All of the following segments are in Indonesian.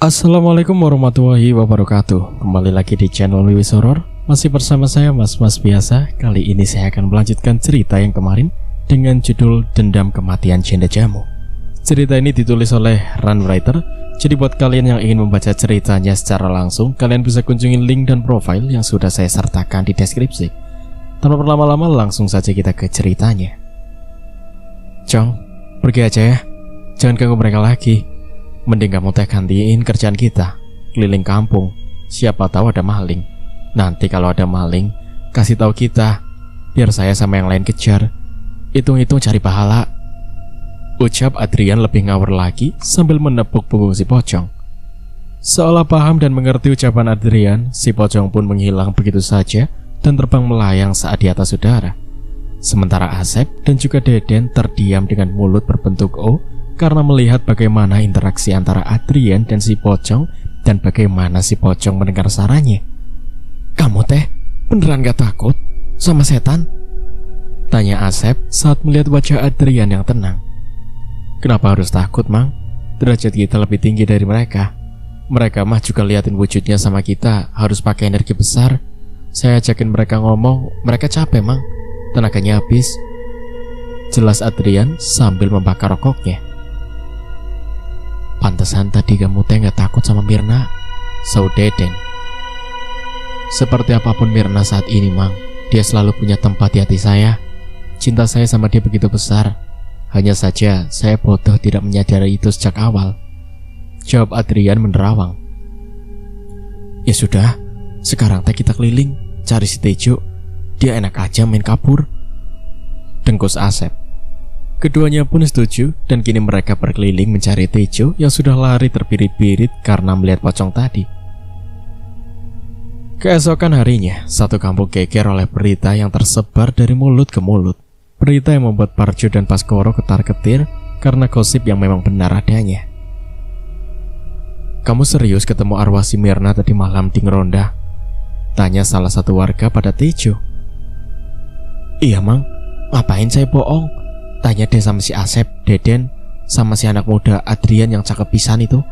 Assalamualaikum warahmatullahi wabarakatuh. Kembali lagi di channel Wiwis Horor. Masih bersama saya Mas biasa. Kali ini saya akan melanjutkan cerita yang kemarin dengan judul Dendam Kematian Janda Jamu. Cerita ini ditulis oleh Runwriter. Jadi buat kalian yang ingin membaca ceritanya secara langsung, kalian bisa kunjungi link dan profil yang sudah saya sertakan di deskripsi. Tanpa berlama-lama, langsung saja kita ke ceritanya. Cong, pergi aja ya. Jangan ganggu mereka lagi. Mending kamu gantiin kerjaan kita, keliling kampung. Siapa tahu ada maling. Nanti kalau ada maling, kasih tahu kita, biar saya sama yang lain kejar. Hitung-hitung cari pahala. Ucap Adrian lebih ngawur lagi sambil menepuk punggung si pocong. Seolah paham dan mengerti ucapan Adrian, si pocong pun menghilang begitu saja dan terbang melayang saat di atas udara. Sementara Asep dan juga Deden terdiam dengan mulut berbentuk O karena melihat bagaimana interaksi antara Adrian dan si pocong dan bagaimana si pocong mendengar sarannya. "Kamu beneran gak takut sama setan?" tanya Asep saat melihat wajah Adrian yang tenang. "Kenapa harus takut, Mang? Derajat kita lebih tinggi dari mereka. Mereka mah juga liatin wujudnya sama kita harus pakai energi besar. Saya ajakin mereka ngomong, mereka capek, Mang. Tenaganya habis," jelas Adrian sambil membakar rokoknya. "Pantesan tadi kamu gak takut sama Mirna," saud Deden. "Seperti apapun Mirna saat ini, Mang, dia selalu punya tempat di hati saya. Cinta saya sama dia begitu besar. Hanya saja saya bodoh tidak menyadari itu sejak awal," jawab Adrian menerawang. "Ya sudah, sekarang kita keliling cari si Tejo. Dia enak aja main kabur," dengkus Asep. Keduanya pun setuju dan kini mereka berkeliling mencari Tejo yang sudah lari terbirit-birit karena melihat pocong tadi. Keesokan harinya, satu kampung geger oleh berita yang tersebar dari mulut ke mulut. Berita yang membuat Parjo dan Baskoro ketar-ketir karena gosip yang memang benar adanya. "Kamu serius ketemu arwah si Mirna tadi malam di Ngeronda?" tanya salah satu warga pada Tejo. "Iya, Mang, ngapain saya bohong? Tanya deh sama si Asep, Deden, sama si anak muda Adrian yang cakep pisan itu,"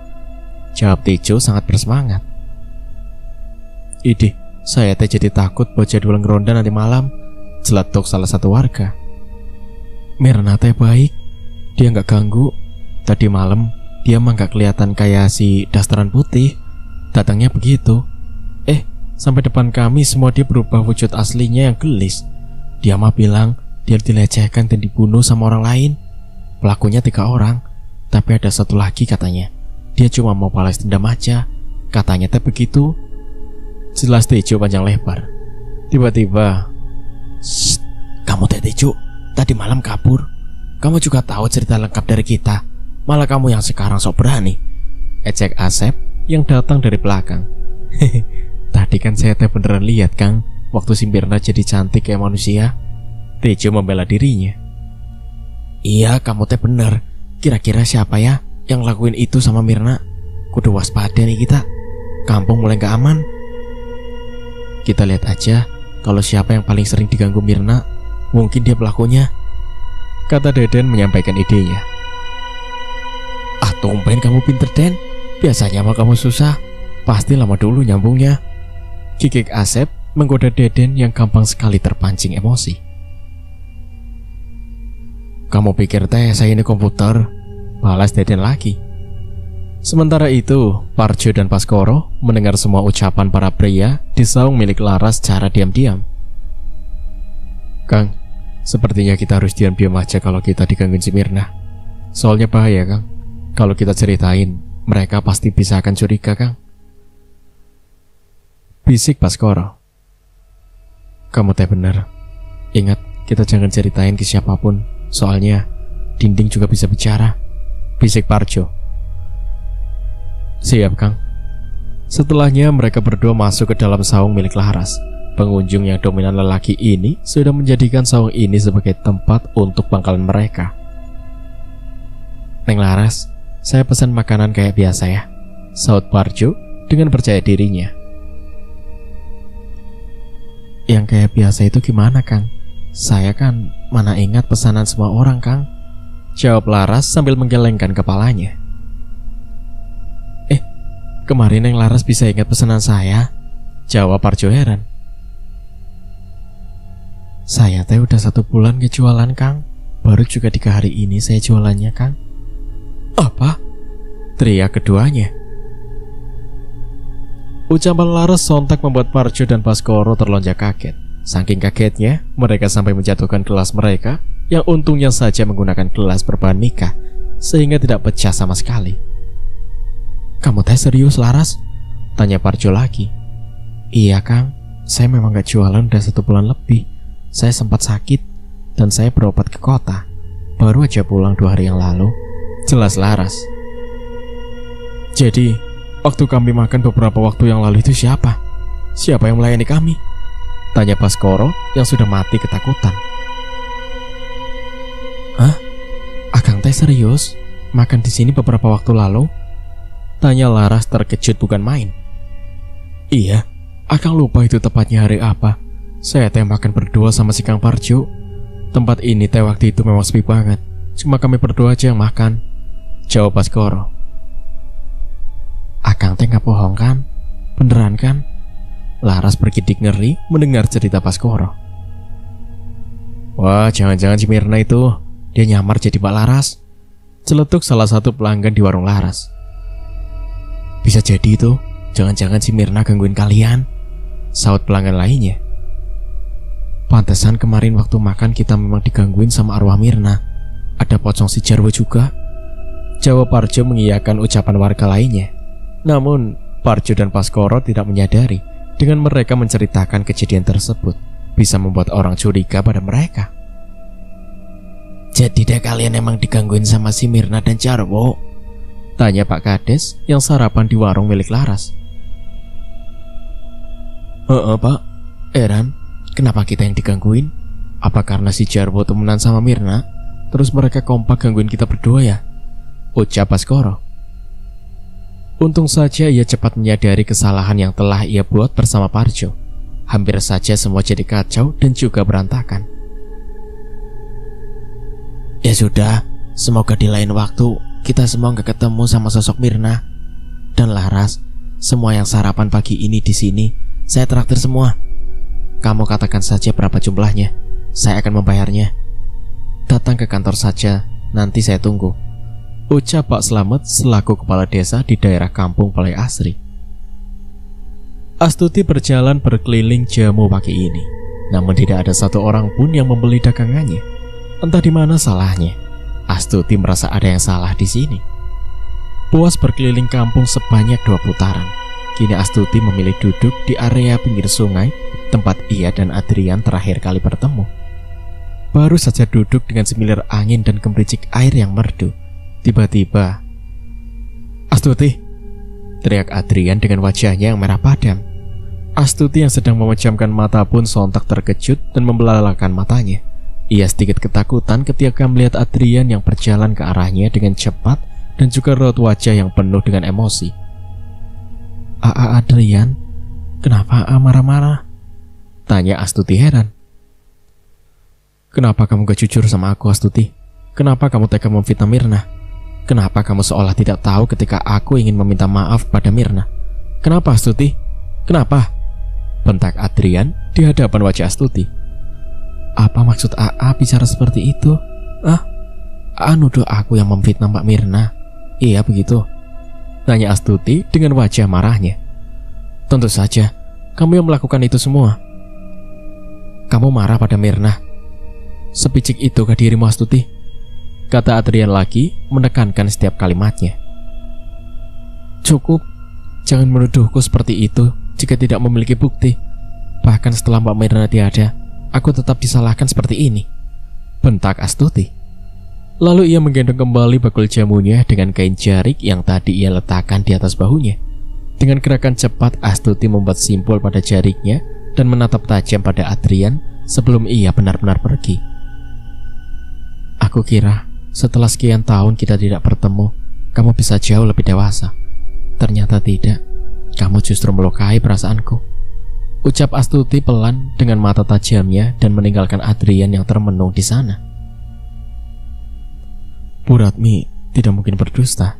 jawab Tejo sangat bersemangat. "Idih, saya jadi takut buat jadwal Ngeronda nanti malam," celetuk salah satu warga. "Mirna baik, dia nggak ganggu. Tadi malam dia mah nggak kelihatan kayak si dasteran putih. Datangnya begitu. Sampai depan kami semua dia berubah wujud aslinya yang gelis. Dia mah bilang dia dilecehkan dan dibunuh sama orang lain. Pelakunya 3 orang, tapi ada satu lagi katanya dia cuma mau balas dendam aja. Katanya begitu," jelas Tejo panjang lebar. Tiba-tiba, "Shh, kamu Tejo, tadi malam kabur. Kamu juga tahu cerita lengkap dari kita. Malah kamu yang sekarang sok berani," ejek Asep yang datang dari belakang. "Tadi kan saya beneran lihat, Kang, waktu si Mirna jadi cantik kayak manusia," Tejo membela dirinya. "Iya, kamu bener. Kira-kira siapa ya yang lakuin itu sama Mirna? Kudu waspada nih kita. Kampung mulai gak aman. Kita lihat aja kalau siapa yang paling sering diganggu Mirna. Mungkin dia pelakunya," kata Deden menyampaikan idenya. "Ah, tumben kamu pinter, Den. Biasanya mah kamu susah. Pasti lama dulu nyambungnya," gigik Asep menggoda Deden yang gampang sekali terpancing emosi. "Kamu pikir saya ini komputer?" balas Deden lagi. Sementara itu, Parjo dan Baskoro mendengar semua ucapan para pria di saung milik Laras secara diam-diam. "Kang, sepertinya kita harus diam-diam aja kalau kita digangguin si Mirna. Soalnya bahaya, Kang. Kalau kita ceritain, mereka pasti bisa akan curiga, Kang," bisik Baskoro. "Kamu bener. Ingat, kita jangan ceritain ke siapapun. Soalnya dinding juga bisa bicara," bisik Parjo. "Siap, Kang." Setelahnya mereka berdua masuk ke dalam saung milik Laras. Pengunjung yang dominan lelaki ini sudah menjadikan saung ini sebagai tempat untuk pangkalan mereka. "Neng Laras, saya pesan makanan kayak biasa ya," saud Parjo dengan percaya dirinya. "Yang kayak biasa itu gimana, Kang? Saya kan mana ingat pesanan semua orang, Kang," jawab Laras sambil menggelengkan kepalanya. kemarin yang Laras bisa ingat pesanan saya? Jawab Parjo heran. Saya teh udah 1 bulan ke jualan, Kang. Baru juga 3 hari ini saya jualannya, Kang. Apa? Teriak keduanya. Ucapan Laras sontak membuat Parjo dan Baskoro terlonjak kaget. Saking kagetnya, mereka sampai menjatuhkan gelas mereka yang untungnya saja menggunakan gelas berbahan mika, sehingga tidak pecah sama sekali. Kamu teh serius, Laras? Tanya Parjo lagi. Iya, Kang. Saya memang gak jualan udah 1 bulan lebih. Saya sempat sakit dan saya berobat ke kota. Baru aja pulang 2 hari yang lalu. Jelas Laras. Jadi, waktu kami makan beberapa waktu yang lalu itu siapa? Siapa yang melayani kami? Tanya Baskoro yang sudah mati ketakutan. Hah? Akang teh serius? Makan di sini beberapa waktu lalu? Tanya Laras terkejut bukan main. Iya, Akang lupa itu tepatnya hari apa. Saya teh makan berdua sama si Kang Parjo. Tempat ini teh waktu itu memang sepi banget. Cuma kami berdua aja yang makan. Jawab Baskoro. Akang teh gak bohong kan? Beneran kan? Laras bergidik ngeri mendengar cerita Baskoro. Wah, jangan-jangan si Mirna itu dia nyamar jadi Mbak Laras. Celetuk salah satu pelanggan di warung Laras. Bisa jadi itu. Jangan-jangan si Mirna gangguin kalian, saut pelanggan lainnya. Pantesan kemarin waktu makan kita memang digangguin sama arwah Mirna. Ada pocong si Jarwo juga. Jawab Parjo mengiyakan ucapan warga lainnya. Namun Parjo dan Baskoro tidak menyadari dengan mereka menceritakan kejadian tersebut bisa membuat orang curiga pada mereka. Jadi deh kalian emang digangguin sama si Mirna dan Jarwo? Tanya Pak Kades yang sarapan di warung milik Laras. Pak, Eran, kenapa kita yang digangguin? Apa karena si Jarwo temenan sama Mirna, terus mereka kompak gangguin kita berdua ya? Ucap Baskoro. Untung saja ia cepat menyadari kesalahan yang telah ia buat bersama Parjo. Hampir saja semua jadi kacau dan juga berantakan. Ya sudah, semoga di lain waktu kita semua gak ketemu sama sosok Mirna dan Laras. Semua yang sarapan pagi ini di sini saya traktir semua. Kamu katakan saja berapa jumlahnya. Saya akan membayarnya. Datang ke kantor saja, nanti saya tunggu. Ucap Pak Slamet selaku kepala desa di daerah kampung Balai Asri. Astuti berjalan berkeliling jamu pagi ini. Namun tidak ada satu orang pun yang membeli dagangannya. Entah di mana salahnya. Astuti merasa ada yang salah di sini. Puas berkeliling kampung sebanyak 2 putaran. Kini Astuti memilih duduk di area pinggir sungai tempat ia dan Adrian terakhir kali bertemu. Baru saja duduk dengan semilir angin dan gemericik air yang merdu, tiba-tiba, Astuti! Teriak Adrian dengan wajahnya yang merah padam. Astuti yang sedang memejamkan mata pun sontak terkejut dan membelalakan matanya. Ia sedikit ketakutan ketika melihat Adrian yang berjalan ke arahnya dengan cepat dan juga raut wajah yang penuh dengan emosi. Adrian, kenapa marah-marah? Tanya Astuti heran. Kenapa kamu gak jujur sama aku, Astuti? Kenapa kamu tega memfitnah Mirna? Kenapa kamu seolah tidak tahu ketika aku ingin meminta maaf pada Mirna? Kenapa, Astuti? Kenapa? Bentak Adrian di hadapan wajah Astuti. Apa maksud AA bicara seperti itu? AA nuduh aku yang memfitnah Mbak Mirna. Iya begitu? Tanya Astuti dengan wajah marahnya. Tentu saja, kamu yang melakukan itu semua. Kamu marah pada Mirna. Sepicik itu ke dirimu, Astuti? Kata Adrian lagi menekankan setiap kalimatnya. Cukup, jangan menuduhku seperti itu jika tidak memiliki bukti. Bahkan setelah Mbak Mirna tiada, aku tetap disalahkan seperti ini. Bentak Astuti. Lalu ia menggendong kembali bakul jamunya dengan kain jarik yang tadi ia letakkan di atas bahunya. Dengan gerakan cepat, Astuti membuat simpul pada jariknya dan menatap tajam pada Adrian sebelum ia benar-benar pergi. Aku kira setelah sekian tahun kita tidak bertemu, kamu bisa jauh lebih dewasa. Ternyata tidak. Kamu justru melukai perasaanku. Ucap Astuti pelan dengan mata tajamnya dan meninggalkan Adrian yang termenung di sana. Bu Ratmi tidak mungkin berdusta.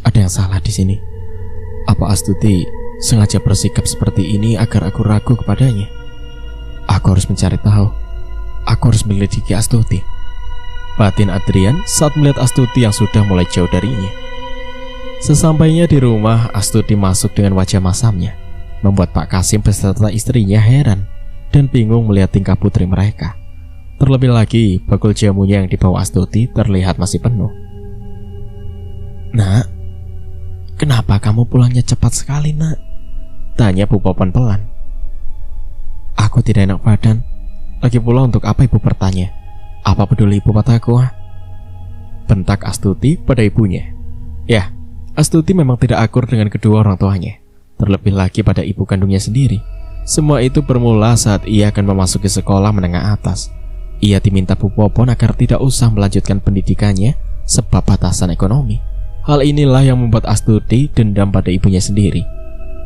Ada yang salah di sini. Apa Astuti sengaja bersikap seperti ini agar aku ragu kepadanya? Aku harus mencari tahu. Aku harus menyelidiki Astuti. Batin Adrian saat melihat Astuti yang sudah mulai jauh darinya. Sesampainya di rumah, Astuti masuk dengan wajah masamnya, membuat Pak Kasim beserta istrinya heran dan bingung melihat tingkah putri mereka. Terlebih lagi, bakul jamunya yang dibawa Astuti terlihat masih penuh. "Nak, kenapa kamu pulangnya cepat sekali, Nak?" tanya Bu Popon pelan. "Aku tidak enak badan. Lagi pula untuk apa ibu bertanya? Apa peduli ibu padaku?" bentak Astuti pada ibunya. Ya, Astuti memang tidak akur dengan kedua orang tuanya, terlebih lagi pada ibu kandungnya sendiri. Semua itu bermula saat ia akan memasuki sekolah menengah atas. Ia diminta Bu Popon agar tidak usah melanjutkan pendidikannya sebab batasan ekonomi. Hal inilah yang membuat Astuti dendam pada ibunya sendiri.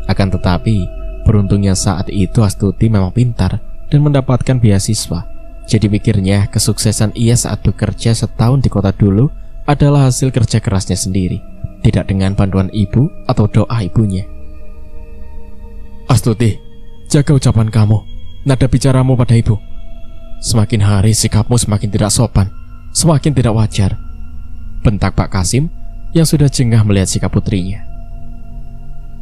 Akan tetapi, beruntungnya saat itu Astuti memang pintar dan mendapatkan beasiswa. Jadi pikirnya kesuksesan ia saat bekerja setahun di kota dulu adalah hasil kerja kerasnya sendiri, tidak dengan bantuan ibu atau doa ibunya. "Astuti, jaga ucapan kamu, nada bicaramu pada ibu. Semakin hari sikapmu semakin tidak sopan, semakin tidak wajar," bentak Pak Kasim yang sudah jengah melihat sikap putrinya.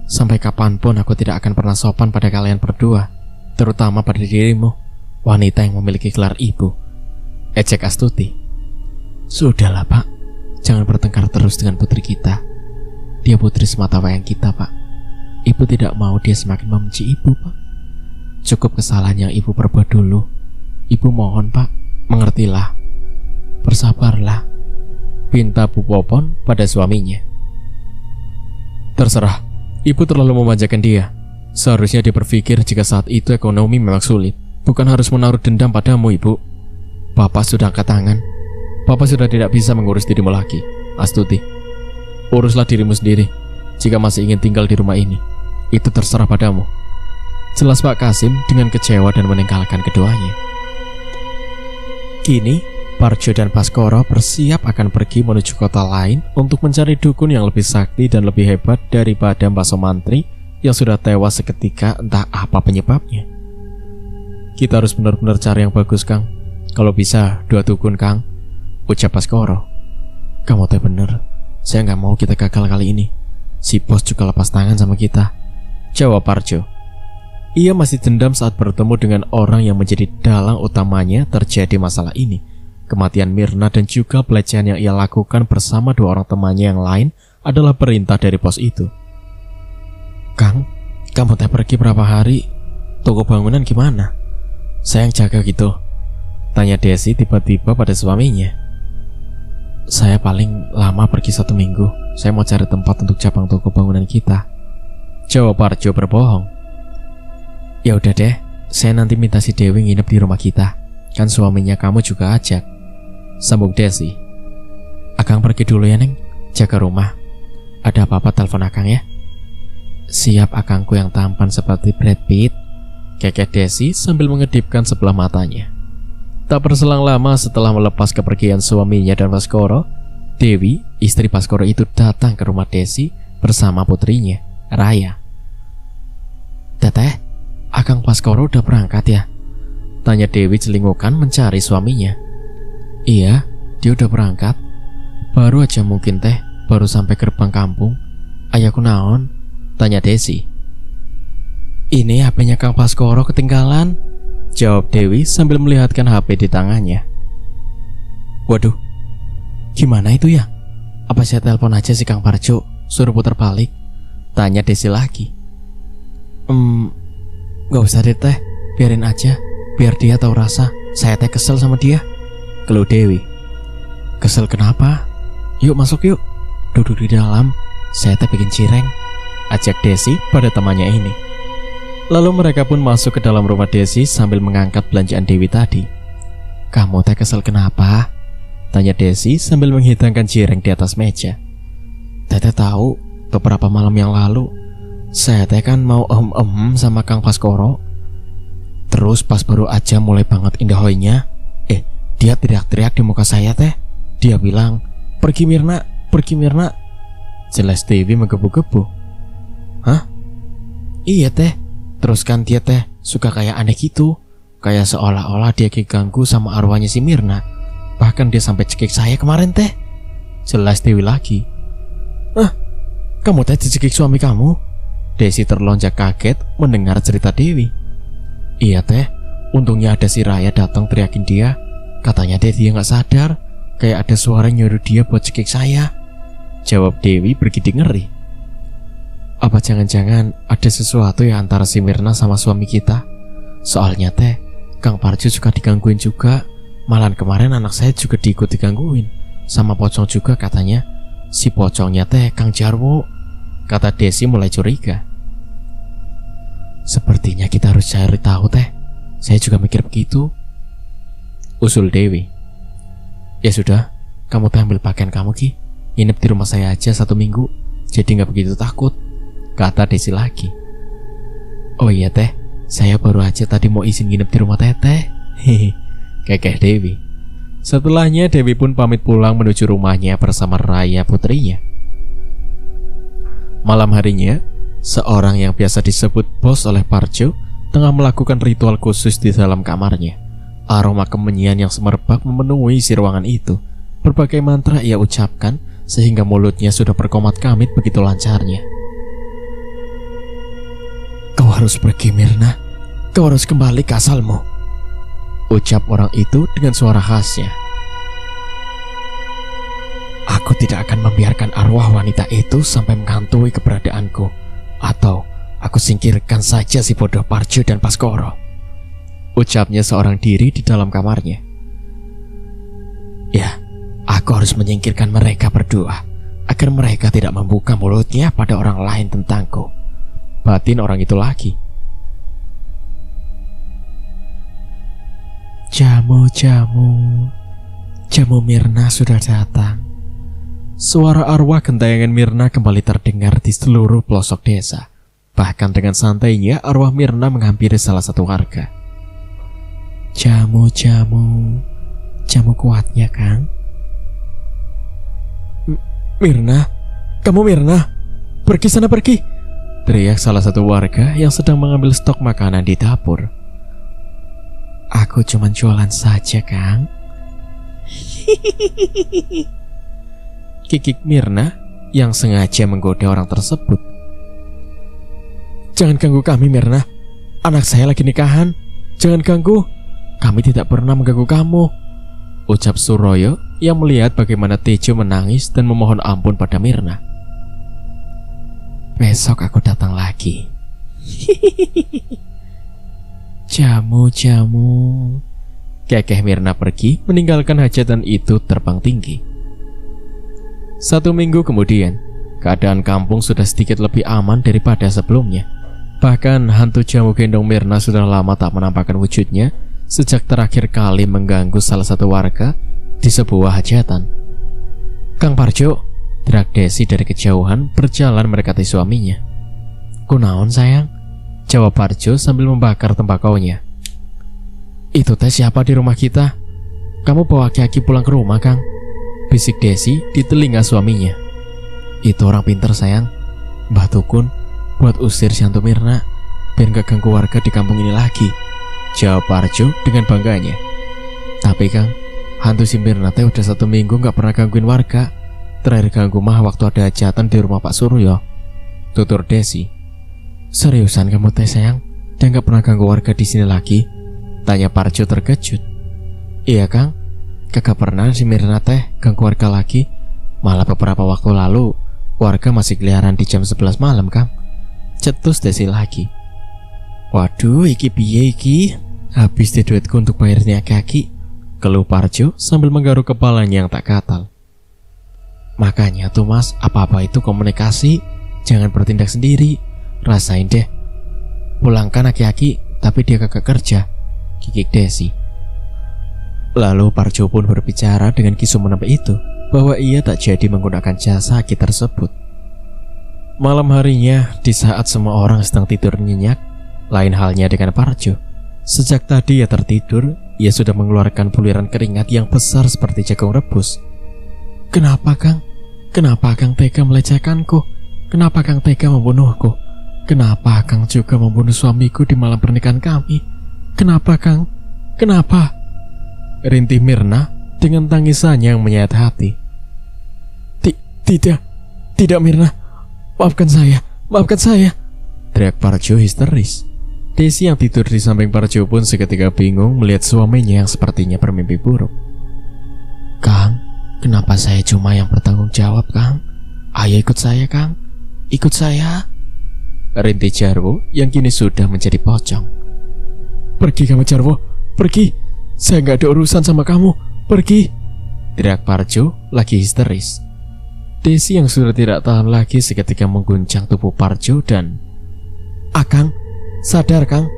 "Sampai kapanpun aku tidak akan pernah sopan pada kalian berdua, terutama pada dirimu, wanita yang memiliki gelar ibu," ejek Astuti. "Sudahlah Pak, jangan bertengkar terus dengan putri kita. Dia putri semata wayang kita Pak. Ibu tidak mau dia semakin membenci ibu Pak. Cukup kesalahan yang ibu perbuat dulu. Ibu mohon Pak, mengertilah. Bersabarlah," pinta Bu Popon pada suaminya. "Terserah, ibu terlalu memanjakan dia. Seharusnya dia berpikir jika saat itu ekonomi memang sulit, bukan harus menaruh dendam padamu ibu. Bapak sudah angkat tangan. Bapak sudah tidak bisa mengurus dirimu lagi. Astuti, uruslah dirimu sendiri. Jika masih ingin tinggal di rumah ini, itu terserah padamu," jelas Pak Kasim dengan kecewa dan meninggalkan keduanya. Kini, Parjo dan Baskoro bersiap akan pergi menuju kota lain untuk mencari dukun yang lebih sakti dan lebih hebat daripada Mbak Somantri yang sudah tewas seketika entah apa penyebabnya. "Kita harus benar-benar cari yang bagus, Kang. Kalau bisa 2 dukun, Kang," ucap Baskoro. "Kamu teh bener, saya nggak mau kita gagal kali ini. Si bos juga lepas tangan sama kita," jawab Parjo. Ia masih dendam saat bertemu dengan orang yang menjadi dalang utamanya terjadi masalah ini. Kematian Mirna dan juga pelecehan yang ia lakukan bersama 2 orang temannya yang lain adalah perintah dari bos itu. "Kang, kamu teh pergi berapa hari? Toko bangunan gimana? Saya yang jaga gitu," tanya Desi tiba-tiba pada suaminya. "Saya paling lama pergi 1 minggu. Saya mau cari tempat untuk cabang toko bangunan kita," jawab Parjo berbohong. "Ya udah deh, saya nanti minta si Dewi nginep di rumah kita. Kan suaminya kamu juga ajak," sambung Desi. "Akang pergi dulu ya Neng, jaga rumah. Ada apa-apa telepon Akang ya." "Siap akangku yang tampan seperti Brad Pitt," kekeh Desi sambil mengedipkan sebelah matanya. Tak berselang lama setelah melepas kepergian suaminya dan Baskoro, Dewi, istri Baskoro itu datang ke rumah Desi bersama putrinya, Raya. "Teteh, Akang Baskoro udah berangkat ya?" tanya Dewi celingukan mencari suaminya. "Iya, dia udah berangkat. Baru aja mungkin teh, baru sampai gerbang kampung." "Ayahku naon?" tanya Desi. "Ini HP-nya Kang Baskoro ketinggalan," jawab Dewi sambil melihatkan HP di tangannya. "Waduh, gimana itu ya? Apa saya telepon aja si Kang Parjo, suruh putar balik?" tanya Desi lagi. Gak usah deh teh, biarin aja, biar dia tahu rasa saya teh kesel sama dia," keluh Dewi. "Kesel kenapa? Yuk masuk yuk, duduk di dalam, saya teh bikin cireng," ajak Desi pada temannya ini. Lalu mereka pun masuk ke dalam rumah Desi sambil mengangkat belanjaan Dewi tadi. "Kamu teh kesel kenapa?" tanya Desi sambil menghidangkan cireng di atas meja. "Teteh tahu beberapa malam yang lalu saya teh kan mau sama Kang Baskoro. Terus pas baru aja mulai banget indahoinya, dia teriak-teriak di muka saya teh. Dia bilang, pergi Mirna, jelas Dewi menggebu-gebu. Hah? Iya teh. Terus kan dia teh suka kayak aneh gitu. Kayak seolah-olah dia diganggu sama arwahnya si Mirna. Bahkan dia sampai cekik saya kemarin teh. Jelas Dewi lagi. Kamu teh dicekik suami kamu? Desi terlonjak kaget mendengar cerita Dewi. Iya teh. Untungnya ada si Raya datang teriakin dia. Katanya dia gak sadar. Kayak ada suara nyuruh dia buat cekik saya. Jawab Dewi bergidik ngeri. Apa jangan-jangan ada sesuatu ya antara si Mirna sama suami kita? Soalnya teh Kang Parjo juga digangguin juga. Malahan kemarin anak saya juga diikut digangguin. Sama Pocong juga katanya. Si Pocongnya teh Kang Jarwo, kata Desi mulai curiga. Sepertinya kita harus cari tahu teh. Saya juga mikir begitu, usul Dewi. Ya sudah, kamu teh ambil pakaian kamu Ki. Nginep di rumah saya aja 1 minggu, jadi gak begitu takut, kata Desi lagi. Oh iya teh, saya baru aja tadi mau izin nginep di rumah teteh. Hehe, kekeh Dewi. Setelahnya Dewi pun pamit pulang menuju rumahnya bersama Raya putrinya. Malam harinya, seorang yang biasa disebut bos oleh Parjo tengah melakukan ritual khusus di dalam kamarnya. Aroma kemenyan yang semerbak memenuhi isi ruangan itu. Berbagai mantra ia ucapkan sehingga mulutnya sudah berkomat kamit begitu lancarnya. Kau harus pergi Mirna. Kau harus kembali ke asalmu, ucap orang itu dengan suara khasnya. Aku tidak akan membiarkan arwah wanita itu sampai menghantui keberadaanku. Atau aku singkirkan saja si bodoh Parjo dan Baskoro, ucapnya seorang diri di dalam kamarnya. Ya, aku harus menyingkirkan mereka berdua agar mereka tidak membuka mulutnya pada orang lain tentangku, batin orang itu lagi. Jamu Mirna sudah datang. Suara arwah gentayangan Mirna kembali terdengar di seluruh pelosok desa. Bahkan dengan santainya arwah Mirna menghampiri salah satu warga. Jamu kuatnya Kang. Mirna, kamu Mirna, pergi sana pergi, teriak salah satu warga yang sedang mengambil stok makanan di dapur. Aku cuma jualan saja Kang. Kikik Mirna yang sengaja menggoda orang tersebut. Jangan ganggu kami Mirna, anak saya lagi nikahan. Jangan ganggu, kami tidak pernah mengganggu kamu, ucap Suroyo yang melihat bagaimana Tejo menangis dan memohon ampun pada Mirna. Besok aku datang lagi. Jamu. Kekeh Mirna pergi meninggalkan hajatan itu terbang tinggi. 1 minggu kemudian, keadaan kampung sudah sedikit lebih aman daripada sebelumnya. Bahkan hantu jamu gendong Mirna sudah lama tak menampakkan wujudnya sejak terakhir kali mengganggu salah satu warga di sebuah hajatan. Kang Parjo, teriak Desi dari kejauhan berjalan mendekati suaminya. Kunaon sayang? Jawab Parjo sambil membakar tembakaunya. Itu teh siapa di rumah kita? Kamu bawa aki-aki pulang ke rumah Kang, bisik Desi di telinga suaminya. Itu orang pinter sayang, Mbah Tukun, buat usir si hantu Mirna biar gak ganggu warga di kampung ini lagi, jawab Parjo dengan bangganya. Tapi Kang, hantu si Mirna teh udah 1 minggu gak pernah gangguin warga. Terakhir ganggu mah waktu ada hajatan di rumah Pak Suryo, tutur Desi. Seriusan kamu teh sayang? Dan gak pernah ganggu warga di sini lagi? Tanya Parjo terkejut. Iya Kang, kagak pernah si Mirna teh ganggu warga lagi. Malah beberapa waktu lalu warga masih keliaran di jam 11 malam Kang, cetus Desi lagi. Waduh, iki piye iki? Habis deh duitku untuk bayarnya kaki, keluh Parjo sambil menggaruk kepalanya yang tak katal. Makanya tuh Mas, apa-apa itu komunikasi, jangan bertindak sendiri. Rasain deh, pulangkan aki-aki tapi dia kagak kerja, kikik Desi. Lalu Parjo pun berbicara dengan Kisu Menempe itu bahwa ia tak jadi menggunakan jasa aki tersebut. Malam harinya, di saat semua orang sedang tidur nyenyak, lain halnya dengan Parjo. Sejak tadi ia tertidur, ia sudah mengeluarkan buliran keringat yang besar seperti jagung rebus. Kenapa Kang? Kenapa Kang tega melecehkanku? Kenapa Kang tega membunuhku? Kenapa Kang juga membunuh suamiku di malam pernikahan kami? Kenapa Kang? Kenapa? Rintih Mirna dengan tangisannya yang menyayat hati. Tidak Mirna, maafkan saya, teriak Parjo histeris. Desi yang tidur di samping Parjo pun seketika bingung melihat suaminya yang sepertinya bermimpi buruk. Kang, kenapa saya cuma yang bertanggung jawab Kang? Ayo ikut saya Kang, ikut saya, rintih Jarwo yang kini sudah menjadi pocong. Pergi kamu Jarwo, pergi, saya gak ada urusan sama kamu, pergi, teriak Parjo lagi histeris. Desi yang sudah tidak tahan lagi seketika mengguncang tubuh Parjo dan Akang, sadar Kang,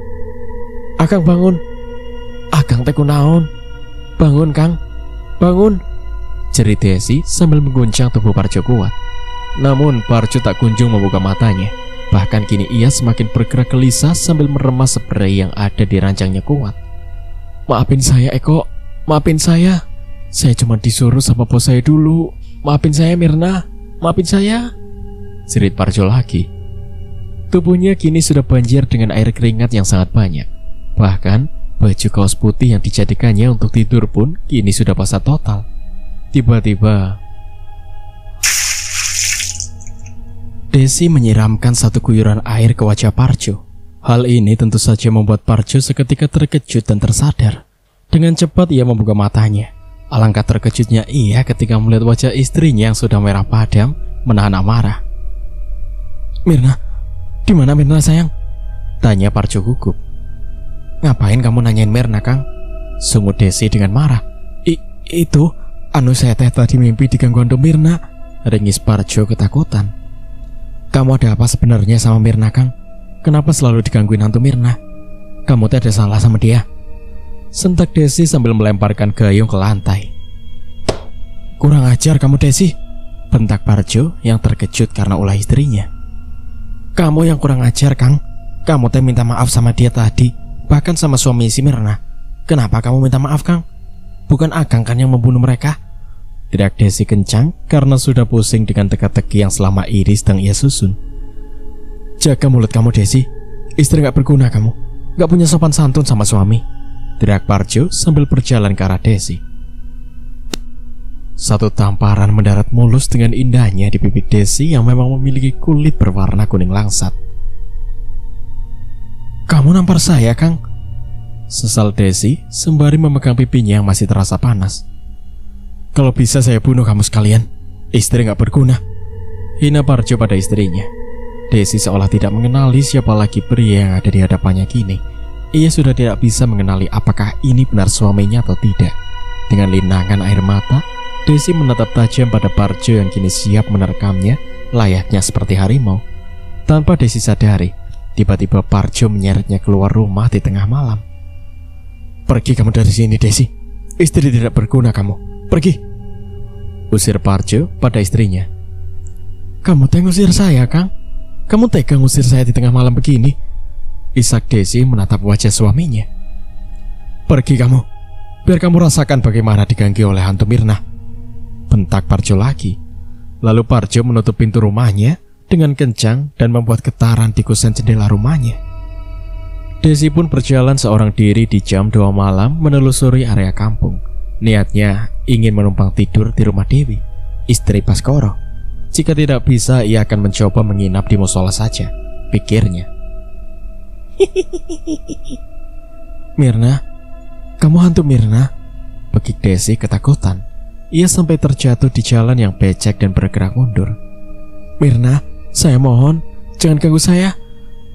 Akang bangun, Akang teku naon, bangun Kang, bangun, jerit Desi sambil mengguncang tubuh Parjo kuat. Namun Parjo tak kunjung membuka matanya. Bahkan kini ia semakin bergerak gelisah sambil meremas spray yang ada di ranjangnya kuat. Maafin saya Eko, maafin saya cuma disuruh sama bos saya dulu. Maafin saya Mirna, maafin saya, jerit Parjo lagi. Tubuhnya kini sudah banjir dengan air keringat yang sangat banyak. Bahkan baju kaos putih yang dijadikannya untuk tidur pun kini sudah basah total. Tiba-tiba Desi menyiramkan satu guyuran air ke wajah Parjo. Hal ini tentu saja membuat Parjo seketika terkejut dan tersadar. Dengan cepat ia membuka matanya. Alangkah terkejutnya ia ketika melihat wajah istrinya yang sudah merah padam menahan amarah. Mirna, di mana Mirna sayang? Tanya Parjo gugup. Ngapain kamu nanyain Mirna Kang? Sungut Desi dengan marah. Itu, saya tadi mimpi diganggu hantu Mirna, ringis Parjo ketakutan. Kamu ada apa sebenarnya sama Mirna Kang? Kenapa selalu digangguin hantu Mirna? Kamu ada salah sama dia? Sentak Desi sambil melemparkan gayung ke lantai. Kurang ajar kamu Desi, bentak Parjo yang terkejut karena ulah istrinya. Kamu yang kurang ajar Kang. Kamu minta maaf sama dia tadi, bahkan sama suami si Mirna. Kenapa kamu minta maaf Kang? Bukan Akang kan yang membunuh mereka? Teriak Desi kencang karena sudah pusing dengan teka-teki yang selama ini sedang ia susun. Jaga mulut kamu Desi, istri gak berguna kamu, gak punya sopan santun sama suami, teriak Parjo sambil berjalan ke arah Desi. Satu tamparan mendarat mulus dengan indahnya di pipi Desi yang memang memiliki kulit berwarna kuning langsat. Kamu nampar saya Kang, sesal Desi sembari memegang pipinya yang masih terasa panas. Kalau bisa saya bunuh kamu sekalian, istri gak berguna, hina Parjo pada istrinya. Desi seolah tidak mengenali siapa lagi pria yang ada di hadapannya kini. Ia sudah tidak bisa mengenali apakah ini benar suaminya atau tidak. Dengan linangan air mata, Desi menatap tajam pada Parjo yang kini siap menerkamnya layaknya seperti harimau. Tanpa Desi sadari, tiba-tiba Parjo menyeretnya keluar rumah di tengah malam. Pergi kamu dari sini Desi, istri tidak berguna kamu, pergi, usir Parjo pada istrinya. Kamu ngusir saya Kang? Kamu tega ngusir saya di tengah malam begini? Isak Desi menatap wajah suaminya. Pergi kamu, biar kamu rasakan bagaimana diganggu oleh hantu Mirna, bentak Parjo lagi. Lalu Parjo menutup pintu rumahnya dengan kencang dan membuat getaran di kusen jendela rumahnya. Desi pun berjalan seorang diri di jam 2 malam menelusuri area kampung. Niatnya ingin menumpang tidur di rumah Dewi, istri Baskoro. Jika tidak bisa, ia akan mencoba menginap di musola saja, pikirnya. Mirna, kamu hantu Mirna, bekik Desi ketakutan. Ia sampai terjatuh di jalan yang becek dan bergerak mundur. Mirna, saya mohon, jangan ganggu saya,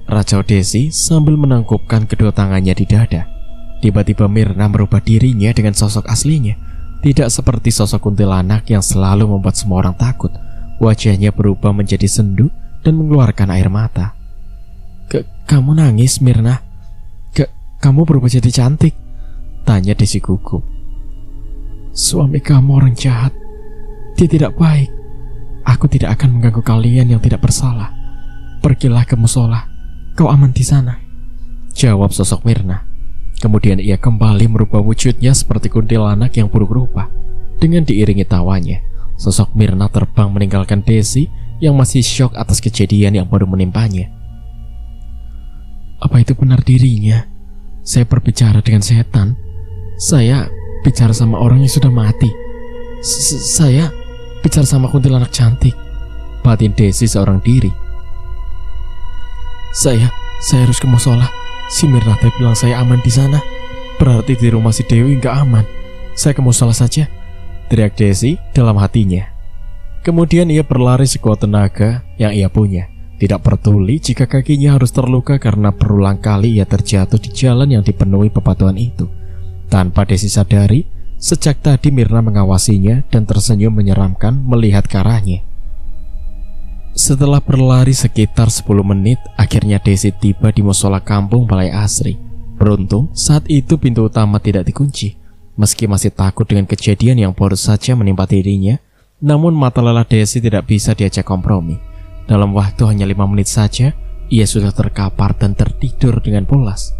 racau Desi sambil menangkupkan kedua tangannya di dada. Tiba-tiba Mirna merubah dirinya dengan sosok aslinya. Tidak seperti sosok kuntilanak yang selalu membuat semua orang takut. Wajahnya berubah menjadi sendu dan mengeluarkan air mata. Kamu nangis Mirna? Kamu berubah jadi cantik, tanya Desi gugup. Suami kamu orang jahat, dia tidak baik. Aku tidak akan mengganggu kalian yang tidak bersalah. Pergilah ke musola, kau aman di sana, jawab sosok Mirna. Kemudian ia kembali merubah wujudnya seperti kuntilanak yang buruk rupa. Dengan diiringi tawanya, sosok Mirna terbang meninggalkan Desi yang masih syok atas kejadian yang baru menimpanya. Apa itu benar dirinya? Saya berbicara dengan setan. Saya bicara sama orang yang sudah mati. Saya bicara sama kuntilanak cantik, batin Desi seorang diri. Saya harus ke musola. Si Mirna teh bilang saya aman di sana. Berarti di rumah si Dewi nggak aman. Saya ke musola saja, teriak Desi dalam hatinya. Kemudian ia berlari sekuat tenaga yang ia punya, tidak peduli jika kakinya harus terluka karena berulang kali ia terjatuh di jalan yang dipenuhi bebatuan itu. Tanpa Desi sadari, sejak tadi Mirna mengawasinya dan tersenyum menyeramkan melihat ke arahnya. Setelah berlari sekitar 10 menit, akhirnya Desi tiba di musola kampung Balai Asri. Beruntung saat itu pintu utama tidak dikunci. Meski masih takut dengan kejadian yang baru saja menimpa dirinya, namun mata lelah Desi tidak bisa diajak kompromi. Dalam waktu hanya 5 menit saja, ia sudah terkapar dan tertidur dengan pulas.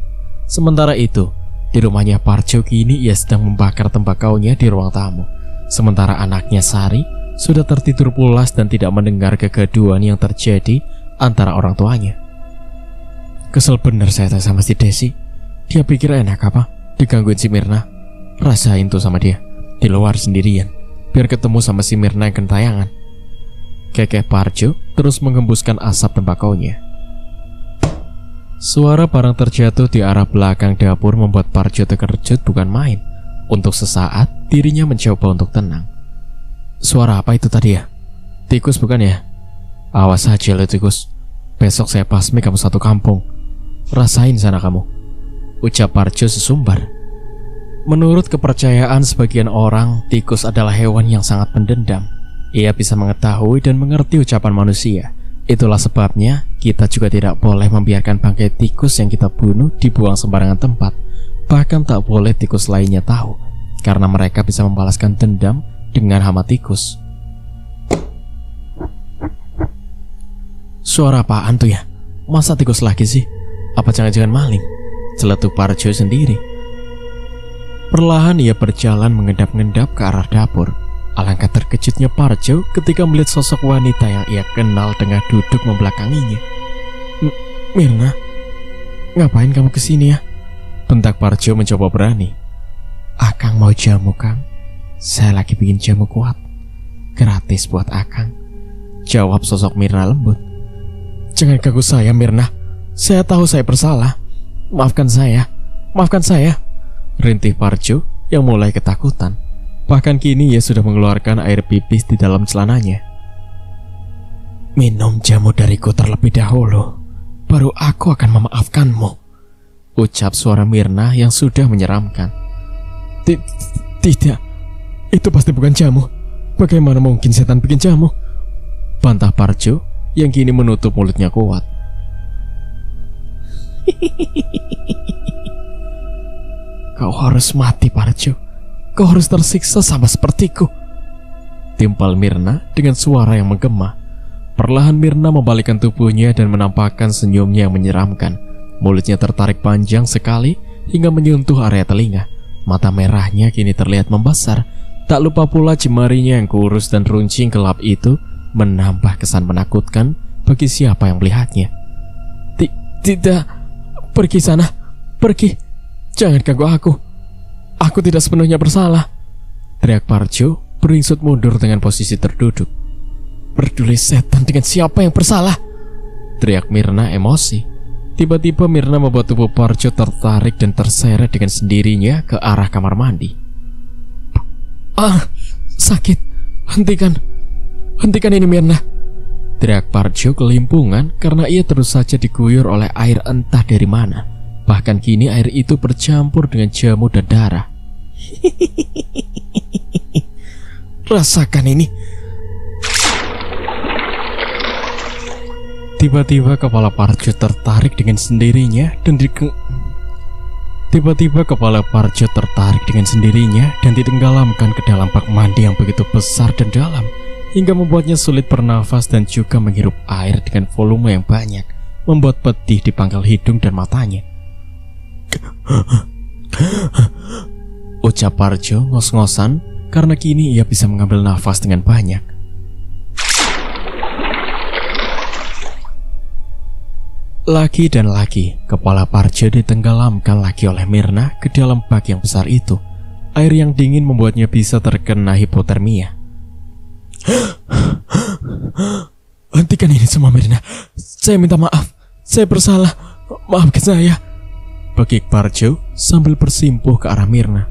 Sementara itu, di rumahnya Parjo kini ia sedang membakar tembakaunya di ruang tamu. Sementara anaknya Sari sudah tertidur pulas dan tidak mendengar kegaduhan yang terjadi antara orang tuanya. Kesel bener saya sama si Desi. Dia pikir enak apa digangguin si Mirna. Rasain tuh sama dia di luar sendirian, biar ketemu sama si Mirna yang gentayangan. Kekeh Parjo terus menghembuskan asap tembakaunya. Suara barang terjatuh di arah belakang dapur membuat Parjo terkejut bukan main. Untuk sesaat dirinya mencoba untuk tenang. Suara apa itu tadi ya? Tikus bukan ya? Awas aja lo tikus. Besok saya pasmi kamu satu kampung. Rasain sana kamu, ucap Parjo sesumbar. Menurut kepercayaan sebagian orang, tikus adalah hewan yang sangat pendendam. Ia bisa mengetahui dan mengerti ucapan manusia. Itulah sebabnya kita juga tidak boleh membiarkan bangkai tikus yang kita bunuh dibuang sembarangan tempat. Bahkan tak boleh tikus lainnya tahu, karena mereka bisa membalaskan dendam dengan hama tikus. Suara apaan tuh ya? Masa tikus lagi sih? Apa jangan-jangan maling? Celetuk Parjo sendiri. Perlahan ia berjalan mengendap-endap ke arah dapur. Alangkah terkejutnya Parjo ketika melihat sosok wanita yang ia kenal tengah duduk membelakanginya. Mirna, ngapain kamu kesini ya? Bentak Parjo mencoba berani. Akang mau jamu, Kang. Saya lagi bikin jamu kuat, gratis buat Akang, jawab sosok Mirna lembut. Jangan ganggu saya, Mirna. Saya tahu saya bersalah. Maafkan saya, maafkan saya, rintih Parjo yang mulai ketakutan. Bahkan kini ia sudah mengeluarkan air pipis di dalam celananya. Minum jamu dariku terlebih dahulu, baru aku akan memaafkanmu, ucap suara Mirna yang sudah menyeramkan. Tidak, itu pasti bukan jamu. Bagaimana mungkin setan bikin jamu? Bantah Parjo yang kini menutup mulutnya kuat. Kau harus mati, Parjo. Kau harus tersiksa sama sepertiku, timpal Mirna dengan suara yang menggema. Perlahan Mirna membalikkan tubuhnya dan menampakkan senyumnya yang menyeramkan. Mulutnya tertarik panjang sekali hingga menyentuh area telinga. Mata merahnya kini terlihat membesar. Tak lupa pula jemarinya yang kurus dan runcing gelap itu menambah kesan menakutkan bagi siapa yang melihatnya. Tidak, pergi sana, pergi. Jangan ganggu aku. Aku tidak sepenuhnya bersalah, teriak Parjo beringsut mundur dengan posisi terduduk. Peduli setan dengan siapa yang bersalah, teriak Mirna emosi. Tiba-tiba Mirna membuat tubuh Parjo tertarik dan terseret dengan sendirinya ke arah kamar mandi. Sakit. Hentikan ini, Mirna, teriak Parjo kelimpungan karena ia terus saja diguyur oleh air entah dari mana. Bahkan kini air itu bercampur dengan jamu dan darah. Rasakan ini. Tiba-tiba kepala Parjo tertarik dengan sendirinya dan ditenggelamkan ke dalam bak mandi yang begitu besar dan dalam, hingga membuatnya sulit bernafas dan juga menghirup air dengan volume yang banyak, membuat pedih di pangkal hidung dan matanya. Ucap Parjo ngos-ngosan karena kini ia bisa mengambil nafas dengan banyak. Lagi dan lagi, kepala Parjo ditenggelamkan lagi oleh Mirna ke dalam bak yang besar itu. Air yang dingin membuatnya bisa terkena hipotermia. Hentikan ini semua, Mirna. Saya minta maaf. Saya bersalah. Maafkan saya. Begik Parjo sambil bersimpuh ke arah Mirna.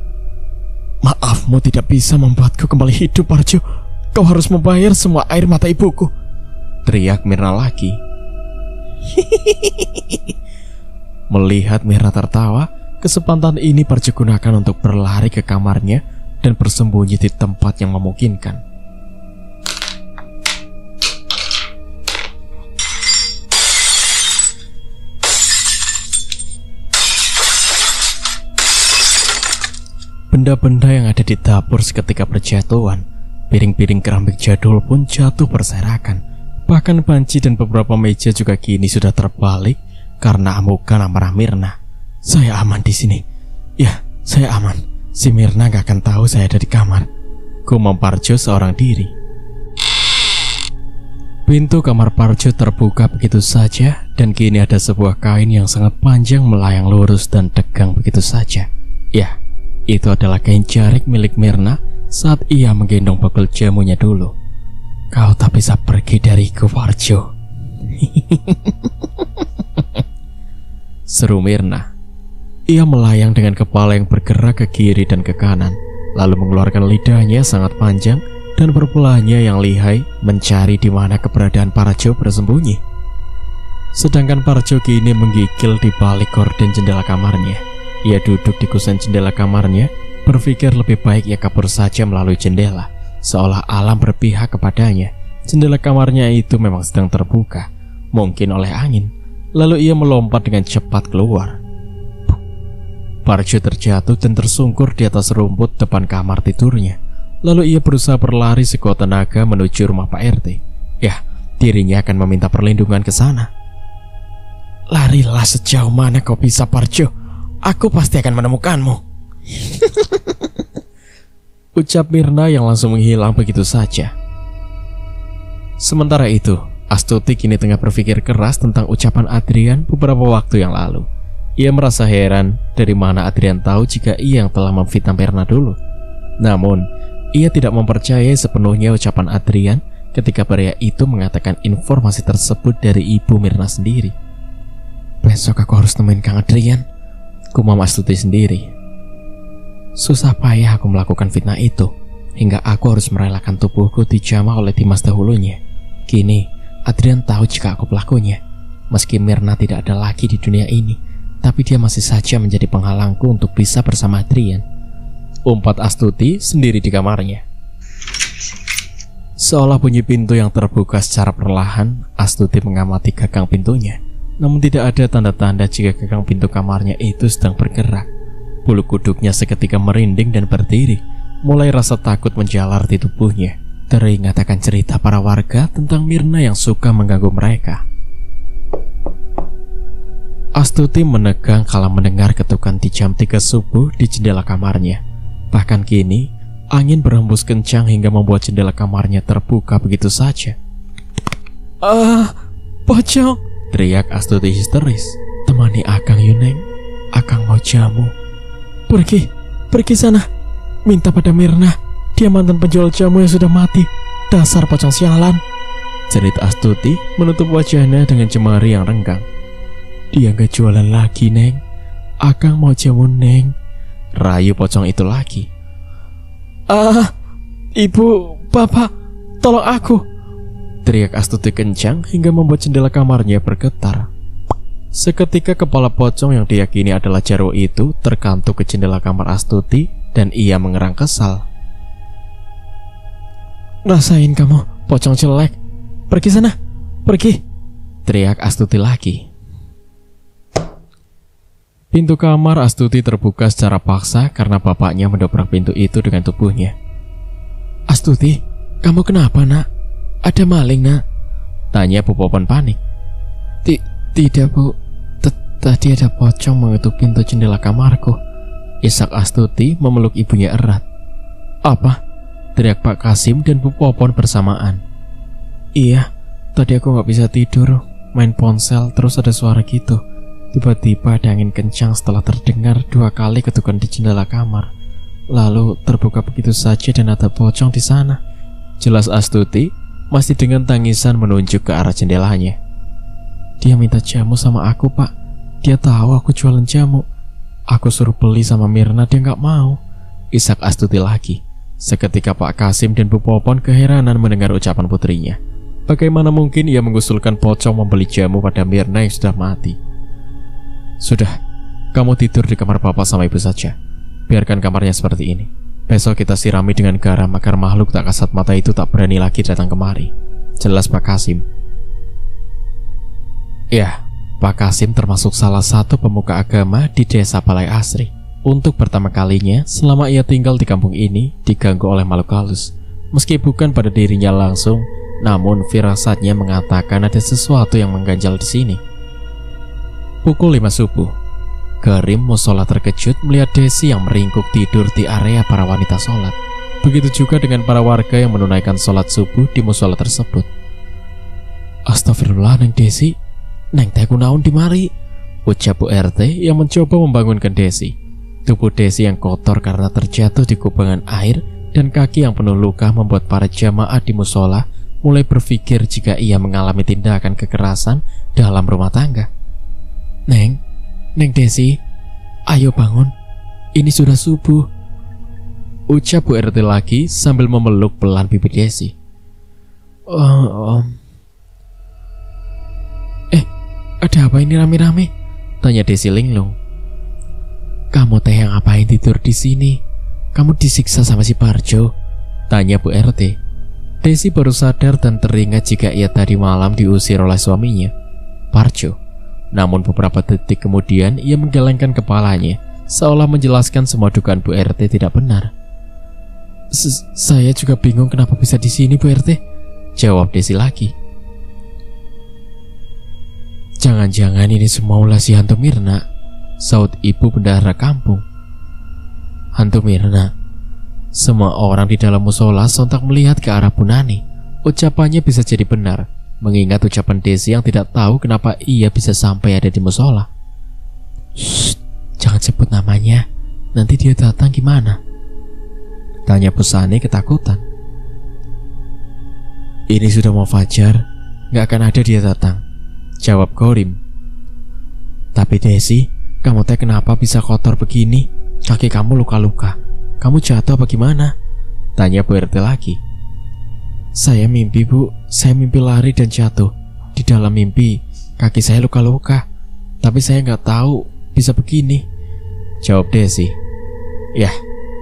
Maafmu tidak bisa membuatku kembali hidup, Parjo. Kau harus membayar semua air mata ibuku. Teriak Mirna lagi. Melihat Mirna tertawa, kesempatan ini Parjo gunakan untuk berlari ke kamarnya dan bersembunyi di tempat yang memungkinkan. Benda-benda yang ada di dapur seketika berjatuhan. Piring-piring keramik jadul pun jatuh berserakan. Bahkan panci dan beberapa meja juga kini sudah terbalik karena amukan amarah Mirna. Saya aman di sini. Ya, saya aman. Si Mirna gak akan tahu saya ada di kamar. Gumam Parjo seorang diri. Pintu kamar Parjo terbuka begitu saja dan kini ada sebuah kain yang sangat panjang melayang lurus dan tegang begitu saja. Ya, itu adalah kain jarik milik Mirna saat ia menggendong bakul jamunya dulu. Kau tak bisa pergi dariku, Parjo. Seru Mirna. Ia melayang dengan kepala yang bergerak ke kiri dan ke kanan, lalu mengeluarkan lidahnya sangat panjang dan perpulanya yang lihai mencari di mana keberadaan Parjo bersembunyi. Sedangkan Parjo kini menggigil di balik gorden jendela kamarnya. Ia duduk di kusen jendela kamarnya, berpikir lebih baik ia kabur saja melalui jendela, seolah alam berpihak kepadanya. Jendela kamarnya itu memang sedang terbuka, mungkin oleh angin. Lalu ia melompat dengan cepat keluar. Parjo terjatuh dan tersungkur di atas rumput depan kamar tidurnya. Lalu ia berusaha berlari sekuat tenaga menuju rumah Pak RT. Ya, dirinya akan meminta perlindungan ke sana. Larilah sejauh mana kau bisa, Parjo. Aku pasti akan menemukanmu. Ucap Mirna yang langsung menghilang begitu saja. Sementara itu, Astuti kini tengah berpikir keras tentang ucapan Adrian beberapa waktu yang lalu. Ia merasa heran dari mana Adrian tahu jika ia yang telah memfitnah Mirna dulu. Namun, ia tidak mempercayai sepenuhnya ucapan Adrian ketika pria itu mengatakan informasi tersebut dari ibu Mirna sendiri. Besok aku harus nemuin Kang Adrian, gumam Astuti sendiri. Susah payah aku melakukan fitnah itu, hingga aku harus merelakan tubuhku dijamah oleh Dimas dahulunya. Kini, Adrian tahu jika aku pelakunya. Meski Mirna tidak ada lagi di dunia ini, tapi dia masih saja menjadi penghalangku untuk bisa bersama Adrian. Umpat Astuti sendiri di kamarnya. Seolah bunyi pintu yang terbuka secara perlahan, Astuti mengamati gagang pintunya. Namun tidak ada tanda-tanda jika gagang pintu kamarnya itu sedang bergerak. Bulu kuduknya seketika merinding dan berdiri. Mulai rasa takut menjalar di tubuhnya. Teringat akan cerita para warga tentang Mirna yang suka mengganggu mereka. Astuti menegang kala mendengar ketukan di jam 3 subuh di jendela kamarnya. Bahkan kini, angin berhembus kencang hingga membuat jendela kamarnya terbuka begitu saja. Pocong! Teriak Astuti histeris. Temani Akang Yuneng. Akang mau jamu. Pergi sana. Minta pada Mirna. Dia mantan penjual jamu yang sudah mati. Dasar pocong sialan. Jerit Astuti menutup wajahnya dengan jemari yang renggang. Dia gak jualan lagi, Neng. Akang mau jamu, Neng. Rayu pocong itu lagi. Ibu, bapak, tolong aku. Teriak Astuti kencang hingga membuat jendela kamarnya bergetar. Seketika kepala pocong yang diyakini adalah Jarwo itu terkantuk ke jendela kamar Astuti dan ia mengerang kesal. Rasain kamu, pocong jelek. Pergi sana, pergi. Teriak Astuti lagi. Pintu kamar Astuti terbuka secara paksa karena bapaknya mendobrak pintu itu dengan tubuhnya. Astuti, kamu kenapa, nak? Ada maling, nak? Tanya Bu Popon panik. Tidak, Bu. Tadi ada pocong mengetuk pintu jendela kamarku. Isak Astuti memeluk ibunya erat. Apa? Teriak Pak Kasim dan Bu Popon bersamaan. Iya, tadi aku gak bisa tidur. main ponsel, terus ada suara gitu. Tiba-tiba ada angin kencang setelah terdengar 2 kali ketukan di jendela kamar. Lalu terbuka begitu saja dan ada pocong di sana. Jelas Astuti masih dengan tangisan menunjuk ke arah jendelanya. Dia minta jamu sama aku, Pak. Dia tahu aku jualan jamu. Aku suruh beli sama Mirna, dia nggak mau. Isak Astuti lagi. Seketika Pak Kasim dan Bu Popon keheranan mendengar ucapan putrinya. Bagaimana mungkin ia mengusulkan pocong membeli jamu pada Mirna yang sudah mati? Sudah, kamu tidur di kamar Papa sama Ibu saja. Biarkan kamarnya seperti ini. Besok kita sirami dengan garam agar makhluk tak kasat mata itu tak berani lagi datang kemari. Jelas Pak Kasim. Ya, Pak Kasim termasuk salah satu pemuka agama di desa Balai Asri. Untuk pertama kalinya selama ia tinggal di kampung ini diganggu oleh makhluk halus. Meski bukan pada dirinya langsung, namun firasatnya mengatakan ada sesuatu yang mengganjal di sini. Pukul 5 subuh, Karim musola terkejut melihat Desi yang meringkuk tidur di area para wanita sholat. Begitu juga dengan para warga yang menunaikan sholat subuh di musola tersebut. Astagfirullah, Neng Desi, Neng teh kunaon di mari, ucap Bu RT yang mencoba membangunkan Desi. Tubuh Desi yang kotor karena terjatuh di kubangan air dan kaki yang penuh luka membuat para jamaah di musola mulai berpikir jika ia mengalami tindakan kekerasan dalam rumah tangga. Neng Desi, ayo bangun, ini sudah subuh, ucap Bu RT lagi sambil memeluk pelan pipi Desi. Ada apa ini rame-rame? Tanya Desi linglung. Kamu teh yang ngapain tidur di sini? Kamu disiksa sama si Parjo? Tanya Bu RT. Desi baru sadar dan teringat jika ia tadi malam diusir oleh suaminya, Parjo. Namun beberapa detik kemudian ia menggelengkan kepalanya, seolah menjelaskan semua dugaan Bu RT tidak benar. Saya juga bingung kenapa bisa di sini, Bu RT, jawab Desi lagi. Jangan-jangan ini semua ulah si hantu Mirna, saut ibu bendahara kampung. Hantu Mirna. Semua orang di dalam musola sontak melihat ke arah Bu Nani. Ucapannya bisa jadi benar, mengingat ucapan Desi yang tidak tahu kenapa ia bisa sampai ada di musola. Shh, jangan sebut namanya, nanti dia datang gimana? Tanya Bu Sani ketakutan. Ini sudah mau fajar, gak akan ada dia datang, jawab Korim. Tapi Desi, kamu teh kenapa bisa kotor begini? Kaki kamu luka-luka. Kamu jatuh apa gimana? Tanya Bu RT lagi. Saya mimpi, Bu. Saya mimpi lari dan jatuh. Di dalam mimpi, kaki saya luka-luka. Tapi saya nggak tahu bisa begini, jawab Desi. Yah,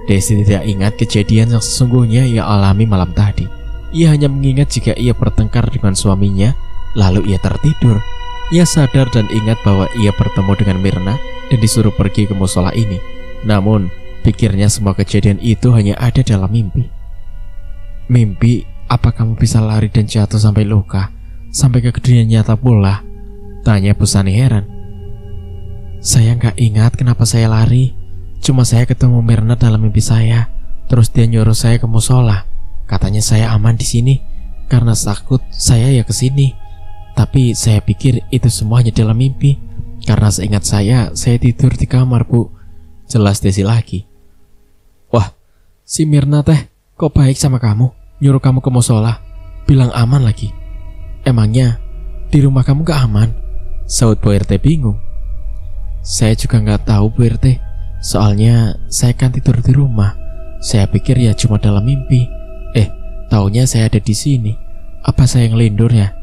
Desi tidak ingat kejadian yang sesungguhnya ia alami malam tadi. Ia hanya mengingat jika ia bertengkar dengan suaminya, lalu ia tertidur. Ia sadar dan ingat bahwa ia bertemu dengan Mirna dan disuruh pergi ke musola ini. Namun, pikirnya semua kejadian itu hanya ada dalam mimpi. Mimpi, apa kamu bisa lari dan jatuh sampai luka, sampai ke dunia nyata pula? Tanya Bu Sani heran. Saya nggak ingat kenapa saya lari. Cuma saya ketemu Mirna dalam mimpi saya. Terus dia nyuruh saya ke musola. Katanya saya aman di sini. Karena takut saya ya ke sini. Tapi saya pikir itu semuanya dalam mimpi. Karena seingat saya tidur di kamar, Bu. Jelas Desi lagi. Wah, si Mirna teh kok baik sama kamu, nyuruh kamu ke musola, bilang aman lagi. Emangnya di rumah kamu gak aman? Saud Bu RT bingung. Saya juga gak tahu, Bu RT. Soalnya saya kan tidur di rumah. Saya pikir ya cuma dalam mimpi. Taunya saya ada di sini. Apa saya ngelindur ya?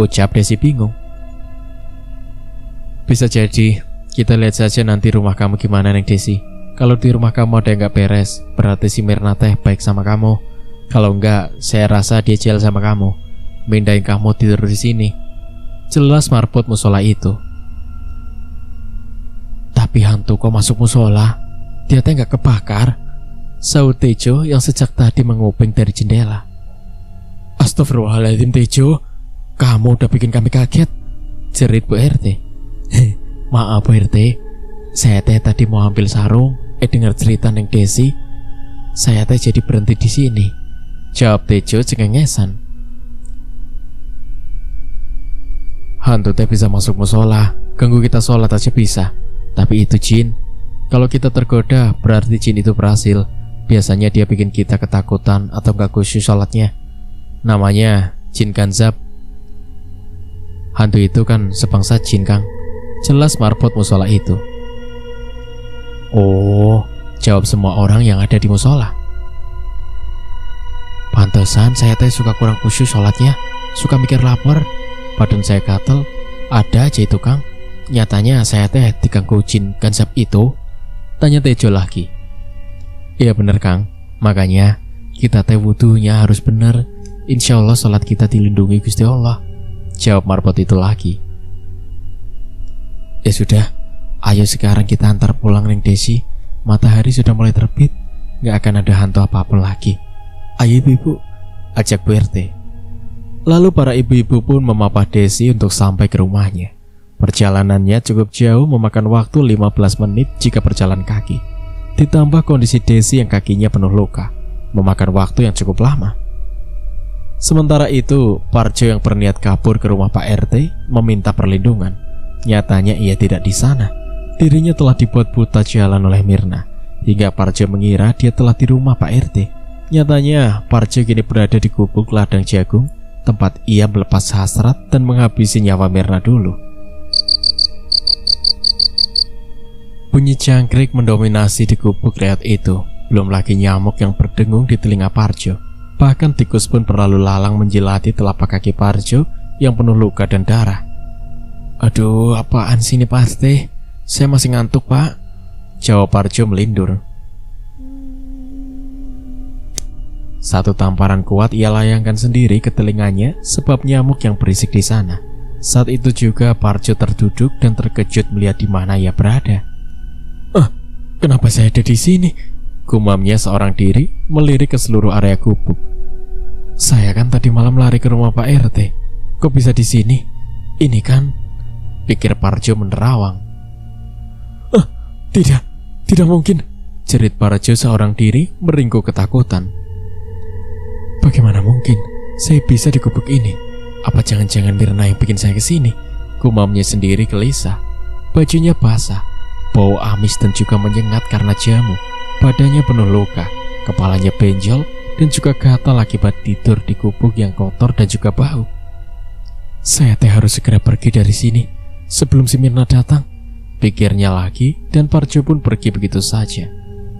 Ucap Desi bingung. Bisa jadi. Kita lihat saja nanti rumah kamu gimana, Neng Desi. Kalau di rumah kamu ada yang gak beres, berarti si Mirna teh baik sama kamu. Kalau enggak, saya rasa dia jel sama kamu, mindahin kamu tidur di sini. Jelas marbot musola itu. Tapi hantu kok masuk musola? Dia teh gak kebakar? Saud Tejo yang sejak tadi menguping dari jendela. Astagfirullahaladzim Tejo, kamu udah bikin kami kaget, jerit Bu RT. Maaf Bu RT, saya teh tadi mau ambil sarung, dengar cerita Neng Desi, saya teh jadi berhenti di sini, jawab Tejo cengengesan. Hantu teh bisa masuk musola, ganggu kita sholat aja bisa. Tapi itu jin. Kalau kita tergoda, berarti jin itu berhasil. Biasanya dia bikin kita ketakutan atau gak khusyuk sholatnya. Namanya jin ganzab. Hantu itu kan sebangsa jin, Kang. Jelas marbot musola itu. Oh, jawab semua orang yang ada di musola. Pantesan saya teh suka kurang khusyuk sholatnya, suka mikir lapar, badan saya gatel. Ada aja itu, Kang. Nyatanya saya teh diganggu jin ganzab itu. Tanya Tejo lagi. Iya bener, Kang. Makanya kita teh wudunya harus bener. Insya Allah sholat kita dilindungi Gusti Allah. Jawab marbot itu lagi. Ya sudah, ayo sekarang kita antar pulang Neng Desi. Matahari sudah mulai terbit, gak akan ada hantu apapun lagi. Ayo ibu-ibu, ajak Bu RT. Lalu para ibu-ibu pun memapah Desi untuk sampai ke rumahnya. Perjalanannya cukup jauh, memakan waktu 15 menit jika berjalan kaki. Ditambah kondisi Desi yang kakinya penuh luka, memakan waktu yang cukup lama. Sementara itu, Parjo yang berniat kabur ke rumah Pak RT meminta perlindungan. Nyatanya ia tidak di sana. Dirinya telah dibuat buta jalan oleh Mirna, hingga Parjo mengira dia telah di rumah Pak RT. Nyatanya, Parjo kini berada di gubuk ladang jagung, tempat ia melepas hasrat dan menghabisi nyawa Mirna dulu. Bunyi jangkrik mendominasi di gubuk lihat itu. Belum lagi nyamuk yang berdengung di telinga Parjo. Bahkan tikus pun berlalu lalang menjilati telapak kaki Parjo yang penuh luka dan darah. Aduh, apaan sih ini Pak RT? Saya masih ngantuk, Pak. Jawab Parjo melindur. Satu tamparan kuat ia layangkan sendiri ke telinganya sebab nyamuk yang berisik di sana. Saat itu juga Parjo terduduk dan terkejut melihat di mana ia berada. Kenapa saya ada di sini? Gumamnya seorang diri melirik ke seluruh area gubuk. Saya kan tadi malam lari ke rumah Pak RT. Kok bisa di sini? Ini kan, pikir Parjo menerawang. Tidak mungkin, jerit Parjo seorang diri meringkuk ketakutan. Bagaimana mungkin saya bisa di gubuk ini? Apa jangan-jangan Mirna yang bikin saya kesini? Gumamnya sendiri gelisah. Bajunya basah, bau amis dan juga menyengat karena jamu. Badannya penuh luka, kepalanya benjol dan juga gatal akibat tidur di gubuk yang kotor dan juga bau. Saya harus segera pergi dari sini sebelum si Mirna datang, pikirnya lagi, dan Parjo pun pergi begitu saja.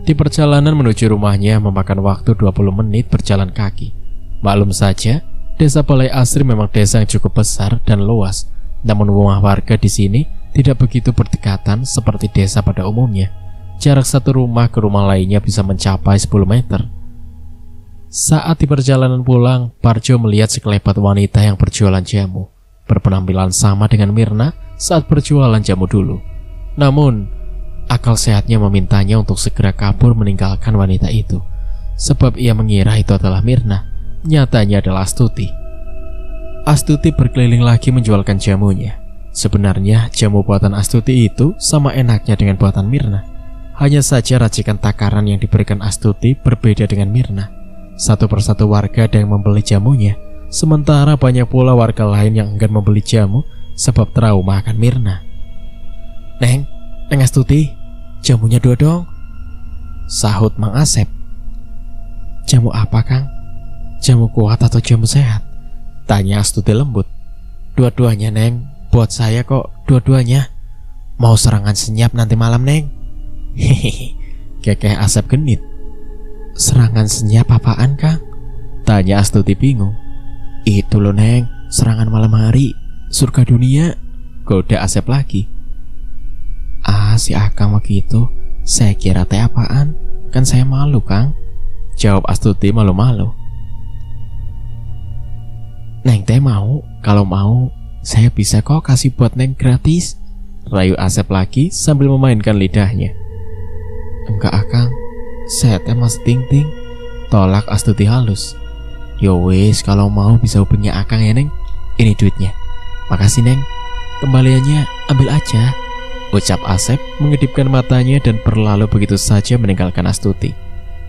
Di perjalanan menuju rumahnya memakan waktu 20 menit berjalan kaki. Maklum saja, desa Balai Asri memang desa yang cukup besar dan luas. Namun rumah warga di sini tidak begitu berdekatan seperti desa pada umumnya. Jarak satu rumah ke rumah lainnya bisa mencapai 10 meter. Saat di perjalanan pulang, Parjo melihat sekelebat wanita yang berjualan jamu, berpenampilan sama dengan Mirna saat berjualan jamu dulu. Namun, akal sehatnya memintanya untuk segera kabur meninggalkan wanita itu, sebab ia mengira itu adalah Mirna. Nyatanya adalah Astuti. Astuti berkeliling lagi menjualkan jamunya. Sebenarnya jamu buatan Astuti itu sama enaknya dengan buatan Mirna. Hanya saja racikan takaran yang diberikan Astuti berbeda dengan Mirna. Satu persatu warga ada yang membeli jamunya, sementara banyak pula warga lain yang enggan membeli jamu sebab trauma akan Mirna. Neng Astuti, jamunya 2 dong, sahut Mang Asep. Jamu apa, Kang? Jamu kuat atau jamu sehat? Tanya Astuti lembut. Dua-duanya, Neng. Buat saya kok, dua-duanya. Mau serangan senyap nanti malam, Neng? Hehehe, kekeh Asep genit. Serangan senyap apaan, Kang? Tanya Astuti bingung. Itu loh, Neng, serangan malam hari, surga dunia. Goda Asep lagi. Si Akang begitu. Saya kira teh apaan? Kan saya malu, Kang. Jawab Astuti malu-malu. Neng teh mau? Kalau mau, saya bisa kok kasih buat Neng gratis. Rayu Asep lagi sambil memainkan lidahnya. Enggak, Akang, saya teh masih ting-ting. Tolak Astuti halus. Yowes, kalau mau bisa hubungi Akang ya, Neng. Ini duitnya. Makasih, Neng. Kembaliannya ambil aja. Ucap Asep mengedipkan matanya dan berlalu begitu saja meninggalkan Astuti.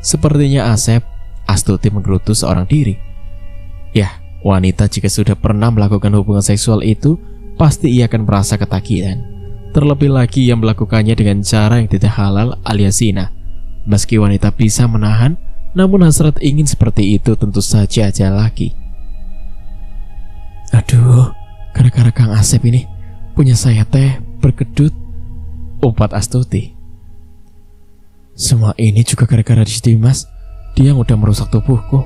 Sepertinya Astuti menggerutu seorang diri. Yah, wanita jika sudah pernah melakukan hubungan seksual itu pasti ia akan merasa ketagihan. Terlebih lagi ia melakukannya dengan cara yang tidak halal alias zina. Meski wanita bisa menahan, namun hasrat ingin seperti itu tentu saja ada lagi. Aduh, gara-gara Kang Asep ini punya saya teh berkedut, umpat Astuti. Semua ini juga gara-gara Dimas. Dia yang udah merusak tubuhku,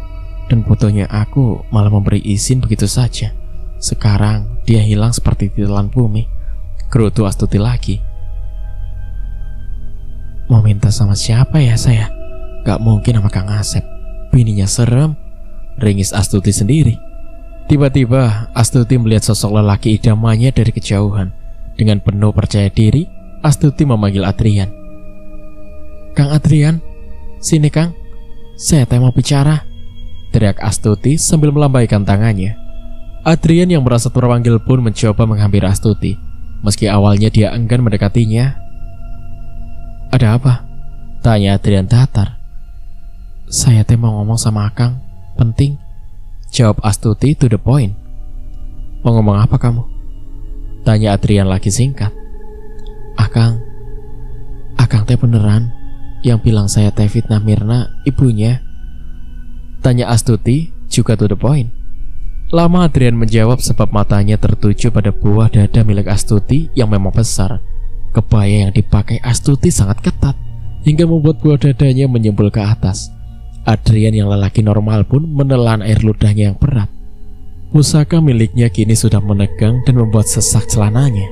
dan fotonya aku malah memberi izin begitu saja. Sekarang dia hilang seperti ditelan bumi. Gerutu Astuti lagi. Mau minta sama siapa ya saya? Gak mungkin sama Kang Asep, bininya serem, ringis Astuti sendiri. Tiba-tiba Astuti melihat sosok lelaki idamannya dari kejauhan. Dengan penuh percaya diri, Astuti memanggil Adrian. Kang Adrian, sini Kang, saya mau bicara, teriak Astuti sambil melambaikan tangannya. Adrian yang merasa terpanggil pun mencoba menghampiri Astuti, meski awalnya dia enggan mendekatinya. Ada apa? Tanya Adrian datar. Saya mau ngomong sama Akang, penting, jawab Astuti to the point. Mau ngomong apa kamu? Tanya Adrian lagi singkat. Akang teh beneran yang bilang saya teh fitnah Mirna ibunya? Tanya Astuti juga to the point. Lama Adrian menjawab sebab matanya tertuju pada buah dada milik Astuti yang memang besar. Kebaya yang dipakai Astuti sangat ketat hingga membuat buah dadanya menyembul ke atas. Adrian yang lelaki normal pun menelan air ludahnya yang berat. Pusaka miliknya kini sudah menegang dan membuat sesak celananya.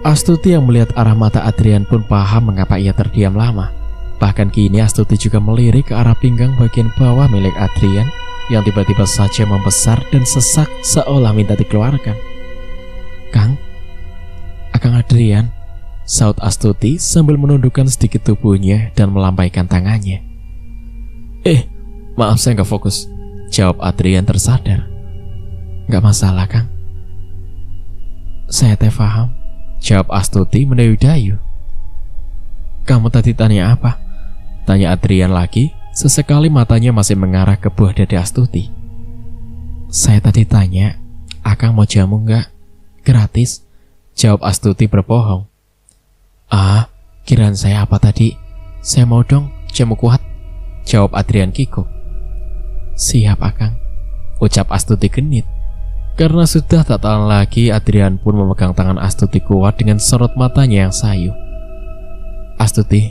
Astuti yang melihat arah mata Adrian pun paham mengapa ia terdiam lama. Bahkan kini Astuti juga melirik ke arah pinggang bagian bawah milik Adrian yang tiba-tiba saja membesar dan sesak seolah minta dikeluarkan. Kang, Akang Adrian, saut Astuti sambil menundukkan sedikit tubuhnya dan melambaikan tangannya. Maaf saya nggak fokus, jawab Adrian tersadar. Nggak masalah Kang, saya teh paham, jawab Astuti mendayu-dayu. Kamu tadi tanya apa? Tanya Adrian lagi. Sesekali matanya masih mengarah ke buah dada Astuti. Saya tadi tanya, Akang mau jamu nggak? Gratis, jawab Astuti berbohong. Kiraan saya apa tadi? Saya mau dong jamu kuat, jawab Adrian kikuk. Siap Akang, ucap Astuti genit. Karena sudah tak tahan lagi, Adrian pun memegang tangan Astuti kuat dengan sorot matanya yang sayu. Astuti,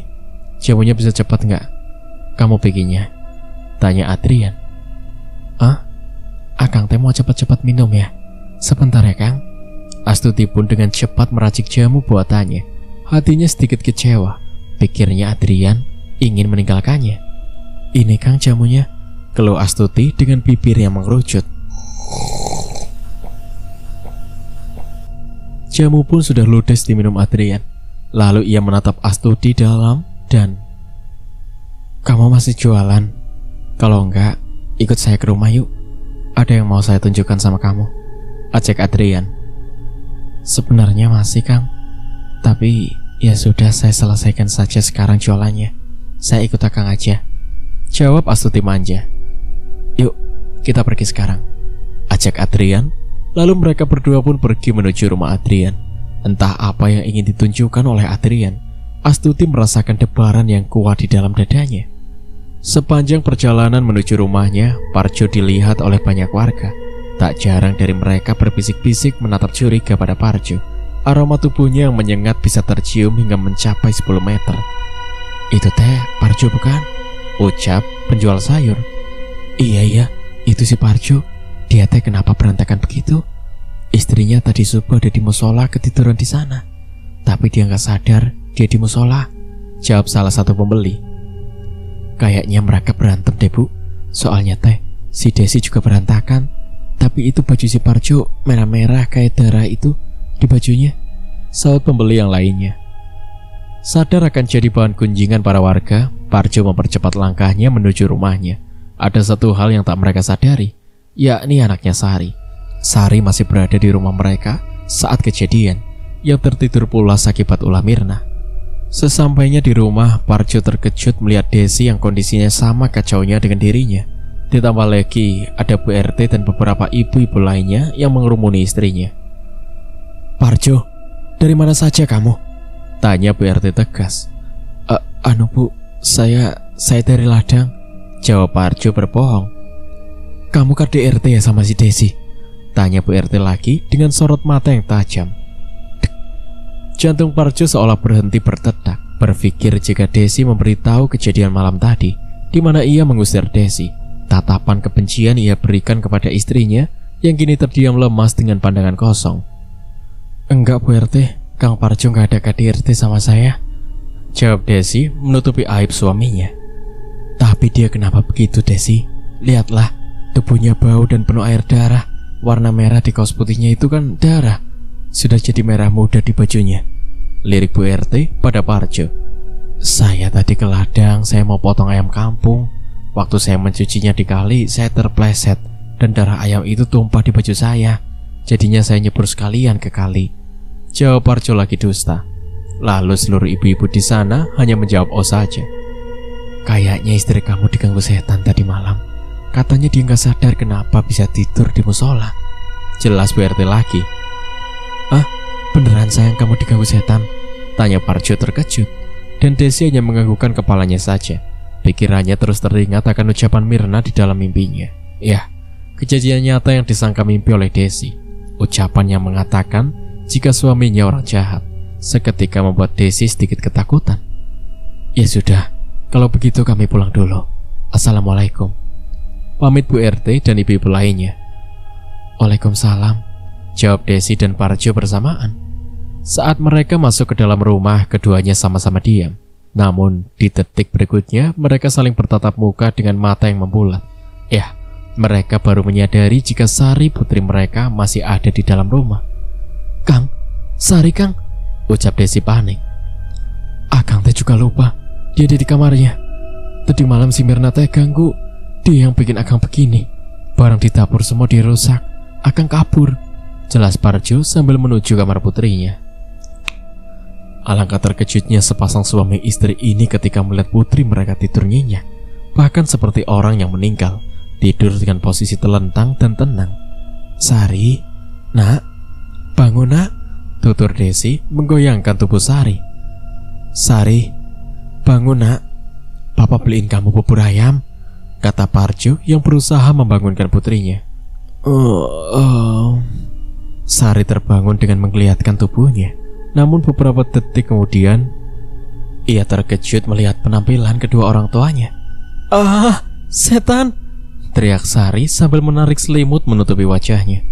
jamunya bisa cepat nggak? Kamu bikinnya? Tanya Adrian. Akang teh mau cepat-cepat minum ya? Sebentar ya Kang. Astuti pun dengan cepat meracik jamu buatannya. Hatinya sedikit kecewa. Pikirnya Adrian ingin meninggalkannya. Ini Kang jamunya, keluh Astuti dengan bibir yang mengerucut. Jamu pun sudah ludes diminum Adrian. Lalu ia menatap Astuti dalam dan, kamu masih jualan? Kalau enggak, ikut saya ke rumah yuk. Ada yang mau saya tunjukkan sama kamu, ajak Adrian. Sebenarnya masih Kang, tapi ya sudah, saya selesaikan saja sekarang jualannya. Saya ikut Akang aja, jawab Astuti manja. Yuk, kita pergi sekarang, ajak Adrian. Lalu mereka berdua pun pergi menuju rumah Adrian. Entah apa yang ingin ditunjukkan oleh Adrian, Astuti merasakan debaran yang kuat di dalam dadanya. Sepanjang perjalanan menuju rumahnya, Parjo dilihat oleh banyak warga. Tak jarang dari mereka berbisik-bisik menatap curiga pada Parjo. Aroma tubuhnya yang menyengat bisa tercium hingga mencapai 10 meter. Itu teh Parjo bukan? Ucap penjual sayur. Iya, itu si Parjo. Dia teh kenapa berantakan begitu? Istrinya tadi subuh ada di musola ketiduran di sana. Tapi dia nggak sadar dia di musola, jawab salah satu pembeli. Kayaknya mereka berantem deh Bu. Soalnya teh si Desi juga berantakan. Tapi itu baju si Parjo merah-merah kayak darah itu di bajunya, saut pembeli yang lainnya. Sadar akan jadi bahan kunjingan para warga, Parjo mempercepat langkahnya menuju rumahnya. Ada satu hal yang tak mereka sadari, yakni anaknya Sari. Sari masih berada di rumah mereka saat kejadian, yang tertidur pulas akibat ulah Mirna. Sesampainya di rumah, Parjo terkejut melihat Desi yang kondisinya sama kacaunya dengan dirinya. Ditambah lagi ada Bu RT dan beberapa ibu-ibu lainnya yang mengerumuni istrinya. Parjo, dari mana saja kamu? Tanya Bu RT tegas. Anu Bu, saya dari ladang, jawab Parjo berbohong. Kamu KDRT ya sama si Desi? Tanya Bu RT lagi dengan sorot mata yang tajam. Jantung Parjo seolah berhenti berdetak, berpikir jika Desi memberitahu kejadian malam tadi, di mana ia mengusir Desi. Tatapan kebencian ia berikan kepada istrinya yang kini terdiam lemas dengan pandangan kosong. Enggak Bu RT, Kang Parjo gak ada KDRT sama saya, jawab Desi menutupi aib suaminya. Tapi dia kenapa begitu Desi? Lihatlah, tubuhnya bau dan penuh air darah. Warna merah di kaos putihnya itu kan darah. Sudah jadi merah muda di bajunya, lirik Bu RT pada Parjo. Saya tadi ke ladang, saya mau potong ayam kampung. Waktu saya mencucinya di kali, saya terpleset dan darah ayam itu tumpah di baju saya. Jadinya saya nyebur sekalian ke kali, jawab Parjo lagi dusta. Lalu seluruh ibu-ibu di sana hanya menjawab oh saja. Kayaknya istri kamu diganggu setan tadi malam. Katanya dia gak sadar kenapa bisa tidur di musola, jelas Bu RT lagi. Beneran sayang kamu diganggu setan? Tanya Parjo terkejut. Dan Desi hanya menganggukkan kepalanya saja. Pikirannya terus teringat akan ucapan Mirna di dalam mimpinya. Ya, kejadian nyata yang disangka mimpi oleh Desi. Ucapan yang mengatakan jika suaminya orang jahat, seketika membuat Desi sedikit ketakutan. Ya sudah, kalau begitu kami pulang dulu. Assalamualaikum, pamit Bu RT dan ibu-ibu lainnya. Waalaikumsalam, jawab Desi dan Parjo bersamaan. Saat mereka masuk ke dalam rumah, keduanya sama-sama diam. Namun di detik berikutnya mereka saling bertatap muka dengan mata yang membulat. Ya, mereka baru menyadari jika Sari putri mereka masih ada di dalam rumah. Kang, Sari Kang, ucap Desi panik. Akang teh juga lupa, dia ada di kamarnya. Tadi malam si Mirna teh ganggu, dia yang bikin Akang begini. Barang di dapur semua dirusak, Akang kabur, jelas Parjo sambil menuju kamar putrinya. Alangkah terkejutnya sepasang suami istri ini ketika melihat putri mereka tidur nyenyak, bahkan seperti orang yang meninggal, tidur dengan posisi telentang dan tenang. Sari, nak, bangun nak, tutur Desi menggoyangkan tubuh Sari. Sari, bangun nak, papa beliin kamu bubur ayam, kata Parjo yang berusaha membangunkan putrinya. Sari terbangun dengan menggeliatkan tubuhnya. Namun beberapa detik kemudian ia terkejut melihat penampilan kedua orang tuanya. Setan, teriak Sari sambil menarik selimut menutupi wajahnya.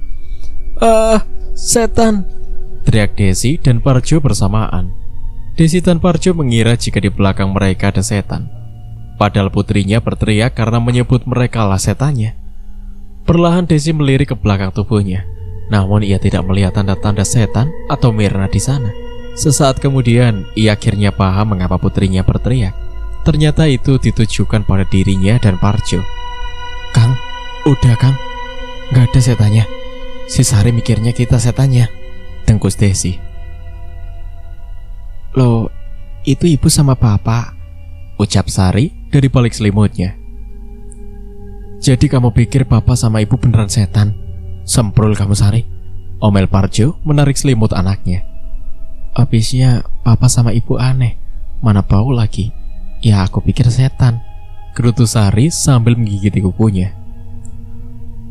Setan, teriak Desi dan Parjo bersamaan. Desi dan Parjo mengira jika di belakang mereka ada setan, padahal putrinya berteriak karena menyebut mereka lah setannya. Perlahan Desi melirik ke belakang tubuhnya, namun ia tidak melihat tanda-tanda setan atau Mirna di sana. Sesaat kemudian, ia akhirnya paham mengapa putrinya berteriak. Ternyata itu ditujukan pada dirinya dan Parjo. Kang, udah Kang, gak ada setannya. Si Sari mikirnya kita setannya, tengkus Desi. Loh, itu ibu sama bapak, ucap Sari dari balik selimutnya. Jadi kamu pikir bapak sama ibu beneran setan? Semprul kamu Sari, omel Parjo menarik selimut anaknya. Habisnya papa sama ibu aneh, mana bau lagi. Ya aku pikir setan, gerutu Sari sambil menggigiti kukunya.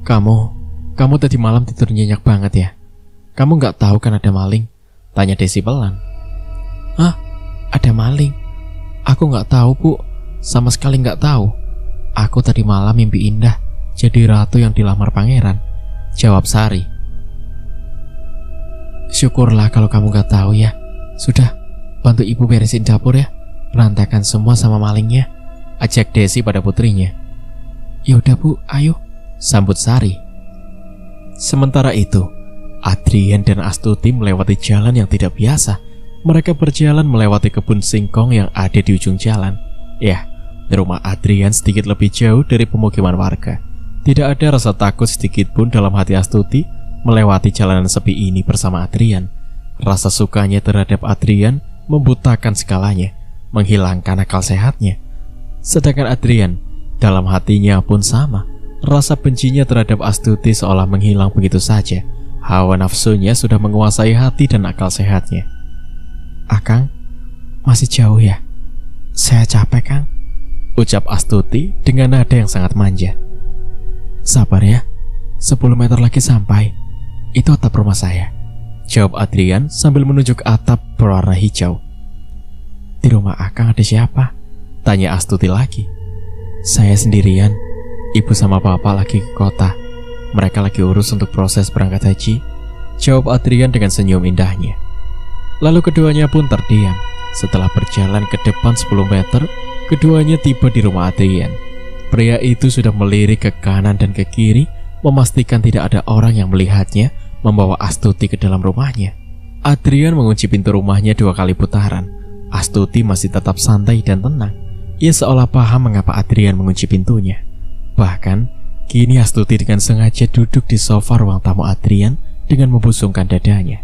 Kamu tadi malam tidur nyenyak banget ya? Kamu gak tahu kan ada maling? Tanya Desi pelan. Hah? Ada maling? Aku gak tahu Bu, sama sekali gak tahu. Aku tadi malam mimpi indah, jadi ratu yang dilamar pangeran, jawab Sari. Syukurlah kalau kamu gak tahu ya. Sudah, bantu ibu beresin dapur ya, berantakan semua sama malingnya, ajak Desi pada putrinya. Yaudah Bu, ayo, sambut Sari. Sementara itu, Adrian dan Astuti melewati jalan yang tidak biasa. Mereka berjalan melewati kebun singkong yang ada di ujung jalan. Ya, rumah Adrian sedikit lebih jauh dari pemukiman warga. Tidak ada rasa takut sedikit pun dalam hati Astuti melewati jalanan sepi ini bersama Adrian. Rasa sukanya terhadap Adrian membutakan segalanya, menghilangkan akal sehatnya. Sedangkan Adrian, dalam hatinya pun sama. Rasa bencinya terhadap Astuti seolah menghilang begitu saja, Hawa nafsunya sudah menguasai hati dan akal sehatnya. "Akang, masih jauh ya? Saya capek, Kang," ucap Astuti dengan nada yang sangat manja. "Sabar ya, 10 meter lagi sampai. Itu atap rumah saya," jawab Adrian sambil menunjuk atap berwarna hijau. "Di rumah Akang ada siapa?" tanya Astuti lagi. "Saya sendirian. Ibu sama bapak lagi ke kota. Mereka lagi urus untuk proses berangkat haji," jawab Adrian dengan senyum indahnya. Lalu keduanya pun terdiam. Setelah berjalan ke depan 10 meter, keduanya tiba di rumah Adrian. Pria itu sudah melirik ke kanan dan ke kiri, memastikan tidak ada orang yang melihatnya, membawa Astuti ke dalam rumahnya. Adrian mengunci pintu rumahnya 2 kali putaran. Astuti masih tetap santai dan tenang. Ia seolah paham mengapa Adrian mengunci pintunya. Bahkan, kini Astuti dengan sengaja duduk di sofa ruang tamu Adrian dengan membusungkan dadanya.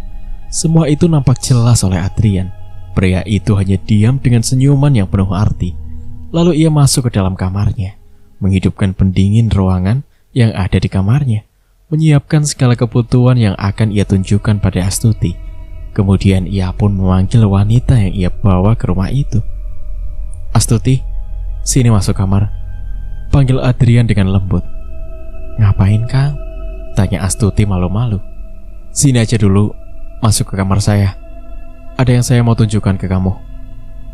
Semua itu nampak jelas oleh Adrian. Pria itu hanya diam dengan senyuman yang penuh arti. Lalu ia masuk ke dalam kamarnya, menghidupkan pendingin ruangan yang ada di kamarnya, menyiapkan segala kebutuhan yang akan ia tunjukkan pada Astuti. Kemudian ia pun memanggil wanita yang ia bawa ke rumah itu. "Astuti, sini masuk kamar," panggil Adrian dengan lembut. "Ngapain, Kang?" tanya Astuti malu-malu. "Sini aja dulu, masuk ke kamar saya. Ada yang saya mau tunjukkan ke kamu."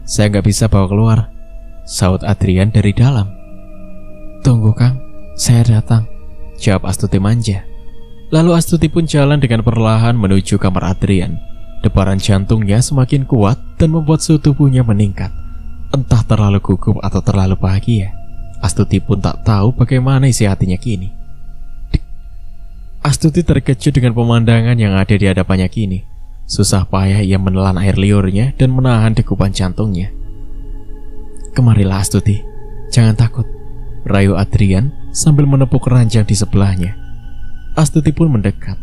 "Saya nggak bisa bawa keluar," saut Adrian dari dalam. "Tunggu, Kang, saya datang," jawab Astuti manja. Lalu Astuti pun jalan dengan perlahan menuju kamar Adrian. Debaran jantungnya semakin kuat dan membuat suhu tubuhnya meningkat. Entah terlalu gugup atau terlalu bahagia. Astuti pun tak tahu bagaimana isi hatinya kini. Astuti terkejut dengan pemandangan yang ada di hadapannya kini. Susah payah ia menelan air liurnya dan menahan degupan jantungnya. "Kemarilah Astuti, jangan takut," rayu Adrian sambil menepuk ranjang di sebelahnya. Astuti pun mendekat.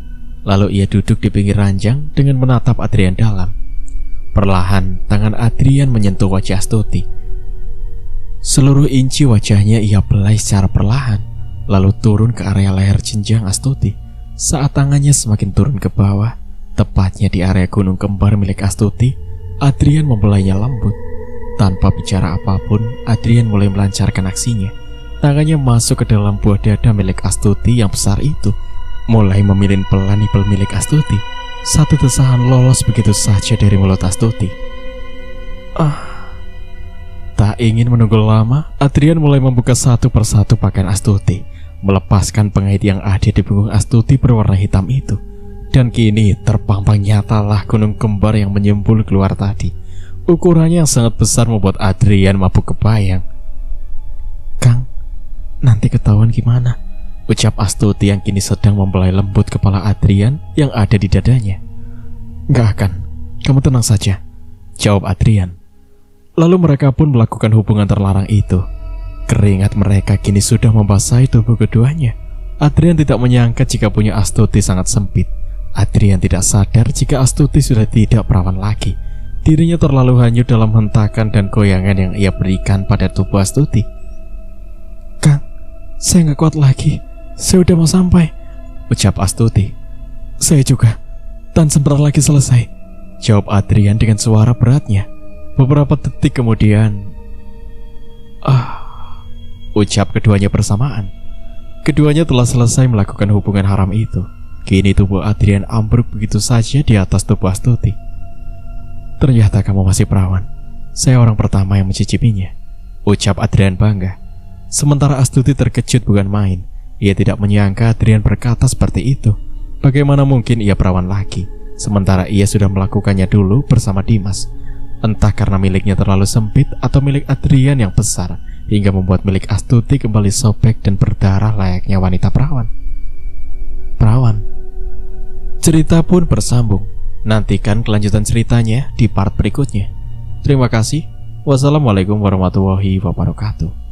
Lalu ia duduk di pinggir ranjang dengan menatap Adrian dalam. Perlahan tangan Adrian menyentuh wajah Astuti. Seluruh inci wajahnya ia belai secara perlahan, lalu turun ke area leher jenjang Astuti. Saat tangannya semakin turun ke bawah, tepatnya di area gunung kembar milik Astuti, Adrian membelainya lembut. Tanpa bicara apapun, Adrian mulai melancarkan aksinya. Tangannya masuk ke dalam buah dada milik Astuti yang besar itu, mulai memilin pelan nipel milik Astuti. Satu desahan lolos begitu saja dari mulut Astuti. Tak ingin menunggu lama, Adrian mulai membuka satu persatu pakaian Astuti, melepaskan pengait yang ada di punggung Astuti berwarna hitam itu. Dan kini terpampang nyatalah gunung kembar yang menyembul keluar tadi. Ukurannya yang sangat besar membuat Adrian mabuk kebayang. "Kang, nanti ketahuan gimana?" ucap Astuti yang kini sedang membelai lembut kepala Adrian yang ada di dadanya. "Nggak akan, kamu tenang saja," jawab Adrian. Lalu mereka pun melakukan hubungan terlarang itu. Keringat mereka kini sudah membasahi tubuh keduanya. Adrian tidak menyangka jika punya Astuti sangat sempit. Adrian tidak sadar jika Astuti sudah tidak perawan lagi. Dirinya terlalu hanyut dalam hentakan dan goyangan yang ia berikan pada tubuh Astuti. "Kang, saya nggak kuat lagi. Saya udah mau sampai," ucap Astuti. "Saya juga. Dan sebentar lagi selesai," jawab Adrian dengan suara beratnya. Beberapa detik kemudian, ucap keduanya bersamaan. Keduanya telah selesai melakukan hubungan haram itu. Kini tubuh Adrian ambruk begitu saja di atas tubuh Astuti. "Ternyata kamu masih perawan. Saya orang pertama yang mencicipinya," ucap Adrian bangga. Sementara Astuti terkejut bukan main. Ia tidak menyangka Adrian berkata seperti itu. Bagaimana mungkin ia perawan lagi, sementara ia sudah melakukannya dulu bersama Dimas. Entah karena miliknya terlalu sempit atau milik Adrian yang besar, hingga membuat milik Astuti kembali sobek dan berdarah layaknya wanita perawan. Cerita pun bersambung. Nantikan kelanjutan ceritanya di part berikutnya. Terima kasih. Wassalamualaikum warahmatullahi wabarakatuh.